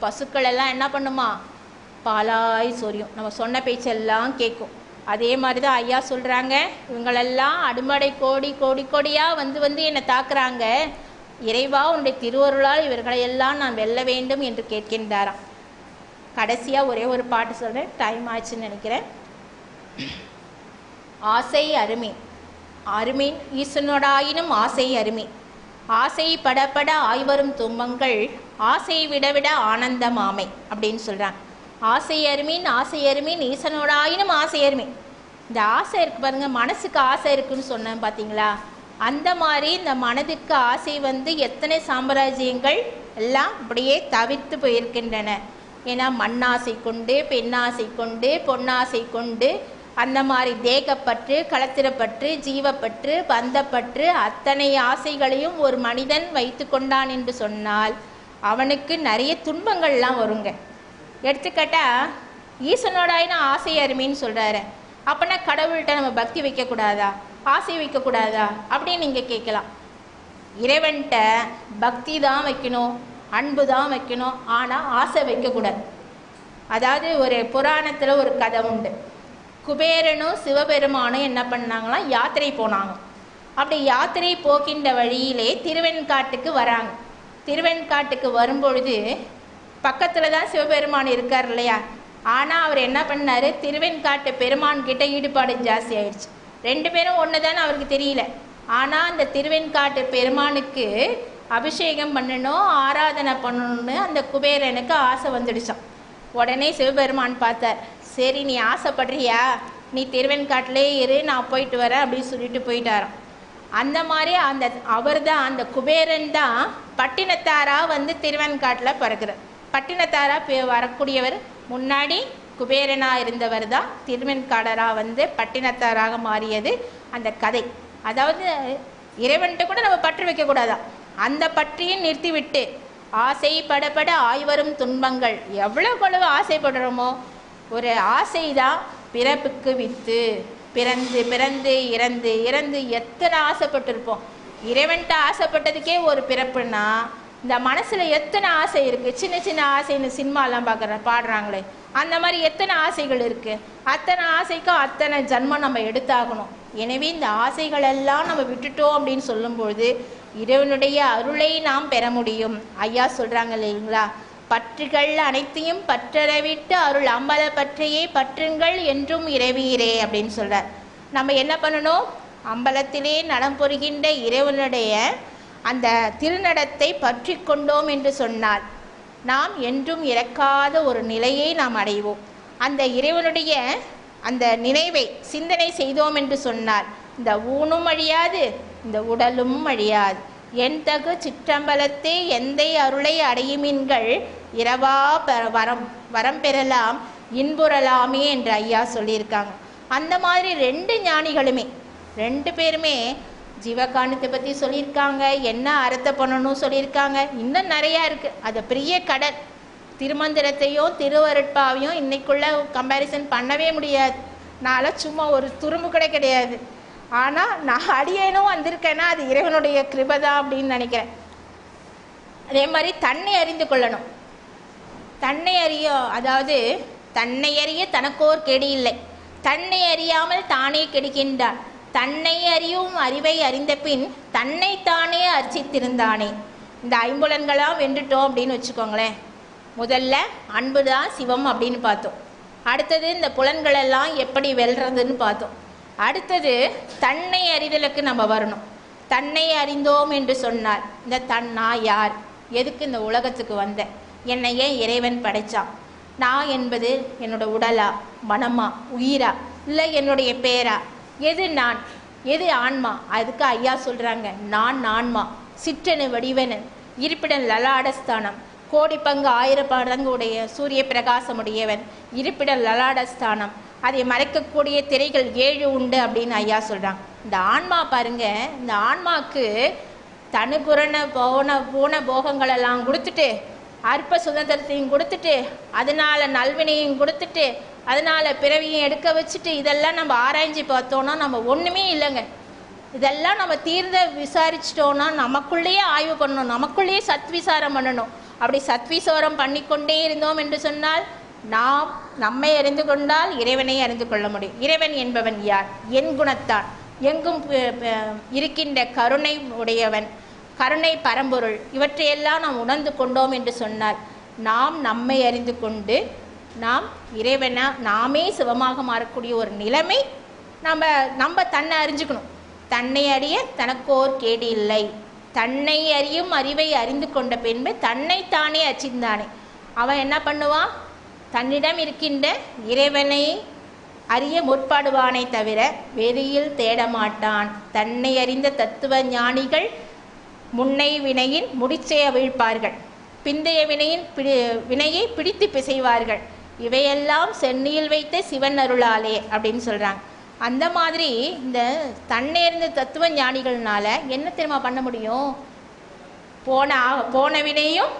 பசுக்கள் எல்லாம் என்ன பண்ணுமா? பாலாய் சொரியும், நம்ம சொன்ன பேச்செல்லாம் கேட்கும். அதே மாதிரி தான் ஐயா சொல்கிறாங்க, இவங்களெல்லாம் அடிமடை கோடி கோடி கோடியாக வந்து என்னை தாக்குறாங்க. இறைவா உன்னுடைய திருவருளால் இவர்களையெல்லாம் நான் வெல்ல வேண்டும் என்று கேட்கின்றாராம். கடைசியாக ஒரே ஒரு பாட்டு சொல்கிறேன், டைம் ஆச்சுன்னு நினைக்கிறேன். ஆசை அருமை அருமீன் ஈசனோடாயினும் ஆசை அருமை ஆசை படப்பட ஆய்வரும் துன்பங்கள் ஆசை விடவிட ஆனந்தம் ஆமை அப்படின்னு சொல்கிறாங்க. ஆசை அருமீன் ஈசனோடாயினும் ஆசை அருமீன். இந்த ஆசை இருக்குது பாருங்கள், மனசுக்கு ஆசை இருக்குன்னு சொன்னேன் பார்த்தீங்களா? அந்த மாதிரி இந்த மனதுக்கு ஆசை எத்தனை சாம்ராஜ்யங்கள் எல்லாம் அப்படியே தவிர்த்து போயிருக்கின்றன. ஏன்னா மண்ணாசை கொண்டு, பெண்ணாசை கொண்டு, பொன்னாசை கொண்டு, அந்த மாதிரி தேகப்பற்று, களத்திரப்பற்று, ஜீவப்பற்று, பந்தப்பற்று அத்தனை ஆசைகளையும் ஒரு மனிதன் வைத்து கொண்டான் என்று சொன்னால் அவனுக்கு நிறைய துன்பங்கள்லாம் வருங்க. எடுத்துக்கிட்டால் ஈசனோடாயினா ஆசை அருமைன்னு சொல்கிறாரு. அப்போனா கடவுள்கிட்ட நம்ம பக்தி வைக்கக்கூடாதா, ஆசை வைக்கக்கூடாதா அப்படின்னு நீங்கள் கேட்கலாம். இறைவன்கிட்ட பக்தி தான் வைக்கணும், அன்பு தான் வைக்கணும், ஆனால் ஆசை வைக்கக்கூடாது. அதாவது ஒரு புராணத்தில் ஒரு கதை உண்டு. குபேரனும் சிவபெருமானும் என்ன பண்ணாங்களாம்? யாத்திரை போனாங்க. அப்படி யாத்திரை போகின்ற வழியிலே திருவெண்காட்டுக்கு வராங்க. திருவெண்காட்டுக்கு வரும்பொழுது பக்கத்தில் தான் சிவபெருமான் இருக்கார் இல்லையா? ஆனால் அவர் என்ன பண்ணார்? திருவெண்காட்டு பெருமான் கிட்ட ஈடுபாடு ஜாஸ்தி ஆயிடுச்சு. 2 பேரும் ஒன்று தானே அவருக்கு தெரியல. ஆனால் அந்த திருவெண்காட்டு பெருமானுக்கு அபிஷேகம் பண்ணணும், ஆராதனை பண்ணணும்னு அந்த குபேரனுக்கு ஆசை வந்துடுச்சான். உடனே சிவபெருமான் பார்த்தார். சரி, நீ ஆசைப்படுறியா, நீ திருவெண்காட்டிலே இரு, நான் போயிட்டு வரேன் அப்படின்னு சொல்லிட்டு போயிட்டாராம். அந்த மாதிரி அவர் தான், அந்த குபேரன் தான் பட்டினத்தாராக திருவெண்காட்டில் பிறகுறார். பட்டினத்தாராக வரக்கூடியவர் முன்னாடி குபேரனாக இருந்தவர் தான் திருவெண்காடராக பட்டினத்தாராக மாறியது அந்த கதை. அதாவது இறைவன்கிட்ட கூட நம்ம பற்று வைக்கக்கூடாதான், அந்த பற்றியும் நிறுத்திவிட்டு ஆசை படப்பட ஆய்வரும் துன்பங்கள். எவ்வளவு ஆசைப்படுறோமோ, ஒரு ஆசை தான் பிறப்புக்கு வித்து. பிறந்து பிறந்து இறந்து இறந்து எத்தனை ஆசைப்பட்டிருப்போம். இறைவன்கிட்ட ஆசைப்பட்டதுக்கே ஒரு பிறப்புன்னா இந்த மனசில் எத்தனை ஆசை இருக்குது. சின்ன சின்ன ஆசைன்னு சினிமாலாம் பாடுறாங்களே, அந்த மாதிரி எத்தனை ஆசைகள் இருக்குது. அத்தனை ஆசைக்கும் அத்தனை ஜன்மம் நம்ம எடுத்தாகணும். எனவே இந்த ஆசைகளெல்லாம் நம்ம விட்டுட்டோம் அப்படின்னு சொல்லும்பொழுது இறைவனுடைய அருளை நாம் பெற முடியும். ஐயா சொல்கிறாங்க இல்லைங்களா, பற்றுகள் அனைத்தையும் பற்றறவிட்டு அருள் அம்பல பற்றையே பற்றுங்கள் என்றும் இறைவீரே அப்படின்னு சொல்கிறார். நம்ம என்ன பண்ணணும், அம்பலத்திலே நலம் புரிகின்ற இறைவனுடைய அந்த திருநடத்தை பற்றி கொண்டோம் என்று சொன்னால் நாம் என்றும் இறக்காத ஒரு நிலையை நாம் அடைவோம். அந்த இறைவனுடைய அந்த நினைவை சிந்தனை செய்தோம் என்று சொன்னால் இந்த ஊனும் அழியாது, இந்த உடலும் அழியாது. என் தகு சிற்றம்பலத்தே எந்தை அருளை அடையுமின்கள் இரவா வரம் பெறலாம் இன்புறலாமே என்று ஐயா சொல்லியிருக்காங்க. அந்த மாதிரி ரெண்டு ஞானிகளுமே, ரெண்டு பேருமே ஜீவகாண்டத்தை பற்றி சொல்லியிருக்காங்க, என்ன அர்த்தம் பண்ணணும் சொல்லியிருக்காங்க. இன்னும் நிறையா இருக்குது. அது பெரிய கடல். திருமந்திரத்தையும் திருவருட்பாவையும் இன்னைக்குள்ள கம்பேரிசன் பண்ணவே முடியாது. நான் சும்மா ஒரு துரும்பு கூட கிடையாது. ஆனால் நான் அடியேனும் வந்திருக்கேன்னா அது இறைவனுடைய கிருபை அப்படின்னு நினைக்கிறேன். அதே மாதிரி தன்னை அறிந்து கொள்ளணும். தன்னை அறிய, அதாவது தன்னை அறிய தனக்கோர் கெடி இல்லை, தன்னை அறியாமல் தானே கெடுக்கின்றான், தன்னை அறியும் அறிவை அறிந்த பின் தன்னைத்தானே அர்ச்சித்திருந்தானே. இந்த ஐம்புலன்களாம் வென்றுட்டோம் அப்படின்னு வச்சுக்கோங்களேன். முதல்ல அன்பு தான் சிவம் அப்படின்னு பார்த்தோம். அடுத்தது இந்த புலன்களெல்லாம் எப்படி வெல்றதுன்னு பார்த்தோம். அடுத்தது தன்னை அறிதலுக்கு நம்ம வரணும். தன்னை அறிந்தோம் என்று சொன்னால் இந்த நான் யார், எதுக்கு இந்த உலகத்துக்கு வந்தேன், என்னை ஏன் இறைவன் படைச்சான், நான் என்பது என்னோட உடலா மனமா உயிரா இல்லை என்னுடைய பேரா, எது நான் எது ஆன்மா. அதுக்கு ஐயா சொல்கிறாங்க, நான் ஆன்மா சிற்றனு வடிவனு இருப்பிடன் லலாடஸ்தானம் கோடி பங்கு 1000 பங்கு உடைய சூரிய பிரகாசமுடையவன் இருப்பிடம் லலாடஸ்தானம், அதை மறைக்கக்கூடிய திரைகள் 7 உண்டு அப்படின்னு ஐயா சொல்கிறாங்க. இந்த ஆன்மா பாருங்க, இந்த ஆன்மாவுக்கு தனுகுரண போன போகங்களெல்லாம் கொடுத்துட்டு அற்ப சுதந்திரத்தையும் கொடுத்துட்டு அதனால் நல்வினையும் கொடுத்துட்டு அதனால் பிறவியும் எடுக்க வச்சுட்டு இதெல்லாம் நம்ம ஆராய்ச்சி பார்த்தோன்னா நம்ம ஒன்றுமே இல்லைங்க. இதெல்லாம் நம்ம தீர்ந்த விசாரிச்சிட்டோன்னா நமக்குள்ளேயே ஆய்வு பண்ணணும், நமக்குள்ளேயே சத்விசாரம் பண்ணணும். அப்படி சத்விசாரம் பண்ணிக்கொண்டே இருந்தோம் என்று சொன்னால் நாம் நம்மை அறிந்து கொண்டால் இறைவனை அறிந்து கொள்ள முடியும். இறைவன் என்பவன் யார், என் குணத்தான், எங்கும் இருக்கின்ற கருணை உடையவன், கருணை பரம்பொருள், இவற்றையெல்லாம் நாம் உணர்ந்து கொண்டோம் என்று சொன்னால் நாம் நம்மை அறிந்து கொண்டு நாம் இறைவனா நாமே சிவமாக மாறக்கூடிய ஒரு நிலைமை நம்ம தன்னை அறிஞ்சுக்கணும். தன்னை அறிய தனக்கோர் கேடு இல்லை, தன்னை அறியும் அறிவை அறிந்து கொண்ட பின்பு தன்னைத்தானே அச்சிந்தானே. அவன் என்ன பண்ணுவான், தன்னிடம் இருக்கின்ற இறைவனை அறிய முற்படுவானை தவிர வெளியில் தேடமாட்டான். தன்னை அறிந்த தத்துவ ஞானிகள் முன்னை வினையின் முடிச்சை அவிழ்ப்பார்கள், பிந்தைய வினையை பிடித்து பிசைவார்கள், இவையெல்லாம் சென்னியில் வைத்த சிவன் அருளாலே அப்படின்னு சொல்கிறாங்க. அந்த மாதிரி இந்த தன்னேர்ந்த தத்துவ ஞானிகள்னால என்ன தெரியுமா பண்ண முடியும், போன வினையும்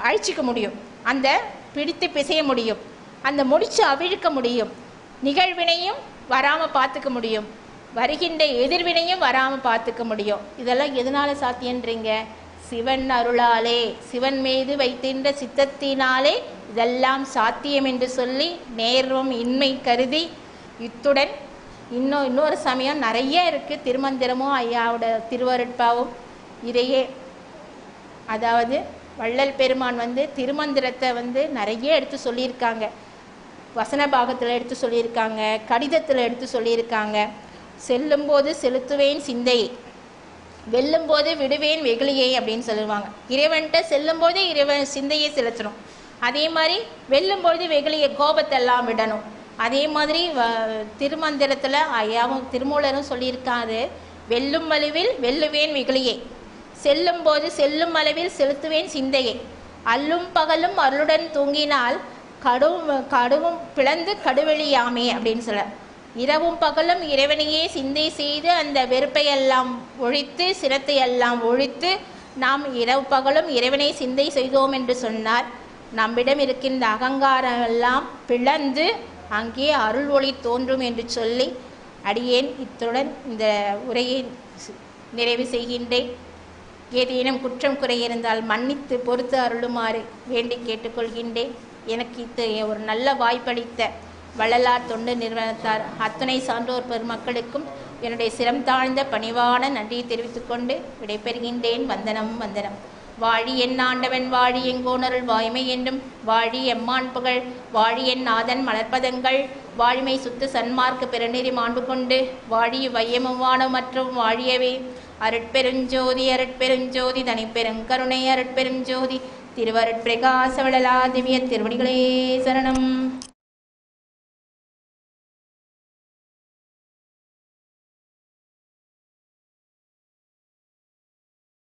அழிச்சிக்க முடியும், அந்த பிடித்து பிசைய முடியும், அந்த முடிச்சு அவிழ்க்க முடியும், நிகழ்வினையும் வராமல் பார்த்துக்க முடியும், வருகின்ற எதிர்வினையும் வராமல் பார்த்துக்க முடியும். இதெல்லாம் எதனால சாத்தியன்றீங்க, சிவன் அருளாலே, சிவன் மீது வைத்தின்ற சித்தத்தினாலே இதெல்லாம் சாத்தியம் என்று சொல்லி நேர்வம் இன்மை கருதி இத்துடன் இன்னொரு சமயம் நிறைய இருக்குது. திருமந்திரமும் ஐயாவோட திருவருட்பாவும் இதையே, அதாவது வள்ளல் பெருமான் திருமந்திரத்தை நிறைய எடுத்து சொல்லியிருக்காங்க. வசன பாகத்தில் எடுத்து சொல்லியிருக்காங்க, கடிதத்தில் எடுத்து சொல்லியிருக்காங்க. செல்லும்போது செலுத்துவேன் சிந்தையை, வெல்லும்போது விடுவேன் வெகுளியை அப்படின்னு சொல்லுவாங்க. இறைவன்கிட்ட செல்லும்போது இறைவன் சிந்தையை செலுத்தணும், அதே மாதிரி வெல்லும்போது வெகுளியை கோபத்தெல்லாம் விடணும். அதே மாதிரி திருமந்திரத்தில் ஐயாவும் திருமூலரும் சொல்லியிருக்காரு, வெல்லும் அளவில் வெல்லுவேன் வெகுளியை, செல்லும்போது செல்லும் அளவில் செலுத்துவேன் சிந்தையை, அல்லும் பகலும் அருளுடன் தூங்கினால் கடுவும் பிளந்து கடுவெளியாமே அப்படின்னு சொல்ல. இரவும் பகலும் இறைவனையே சிந்தை செய்து அந்த வெறுப்பையெல்லாம் ஒழித்து சிரத்தையெல்லாம் ஒழித்து நாம் இரவு பகலும் இறைவனை சிந்தை செய்தோம் என்று சொன்னார் நம்மிடம் இருக்கின்ற அகங்காரம் எல்லாம் பிளந்து அங்கே அருள் ஒளி தோன்றும் என்று சொல்லி அடியேன் இத்துடன் இந்த உரையை நிறைவு செய்கின்றேன். ஏதேனும் குற்றம் குறை இருந்தால் மன்னித்து பொறுத்து அருளுமாறு வேண்டி கேட்டுக்கொள்கின்றேன். எனக்கு இத்தகைய ஒரு நல்ல வாய்ப்பளித்த வள்ளலார் தொண்டு நிறுவனத்தார் அத்துணை சான்றோர் பெருமக்களுக்கும் என்னுடைய சிரம் தாழ்ந்த பணிவான நன்றியை தெரிவித்துக்கொண்டு விடைபெறுகின்றேன். வந்தனம் வந்தனம். வாழி என் ஆண்டவன் வாழி எங்கோனருள் வாய்மை என்றும் வாழி எம்மான் புகழ் வாழி என் நாதன் மலர்ப்பதங்கள் வாழிமை சுத்த சன்மார்க்க பெருநெறி மாண்பு கொண்டு வாழி வையமுவான மற்றும் வாழியவே. அருட்பெருஞ்சோதி அருட்பெருஞ்சோதி தனிப்பெருங்கருணை அருட்பெருஞ்சோதி திருவருட்பிரகாச விடலா திவ்ய திருவடிகளே சரணம்.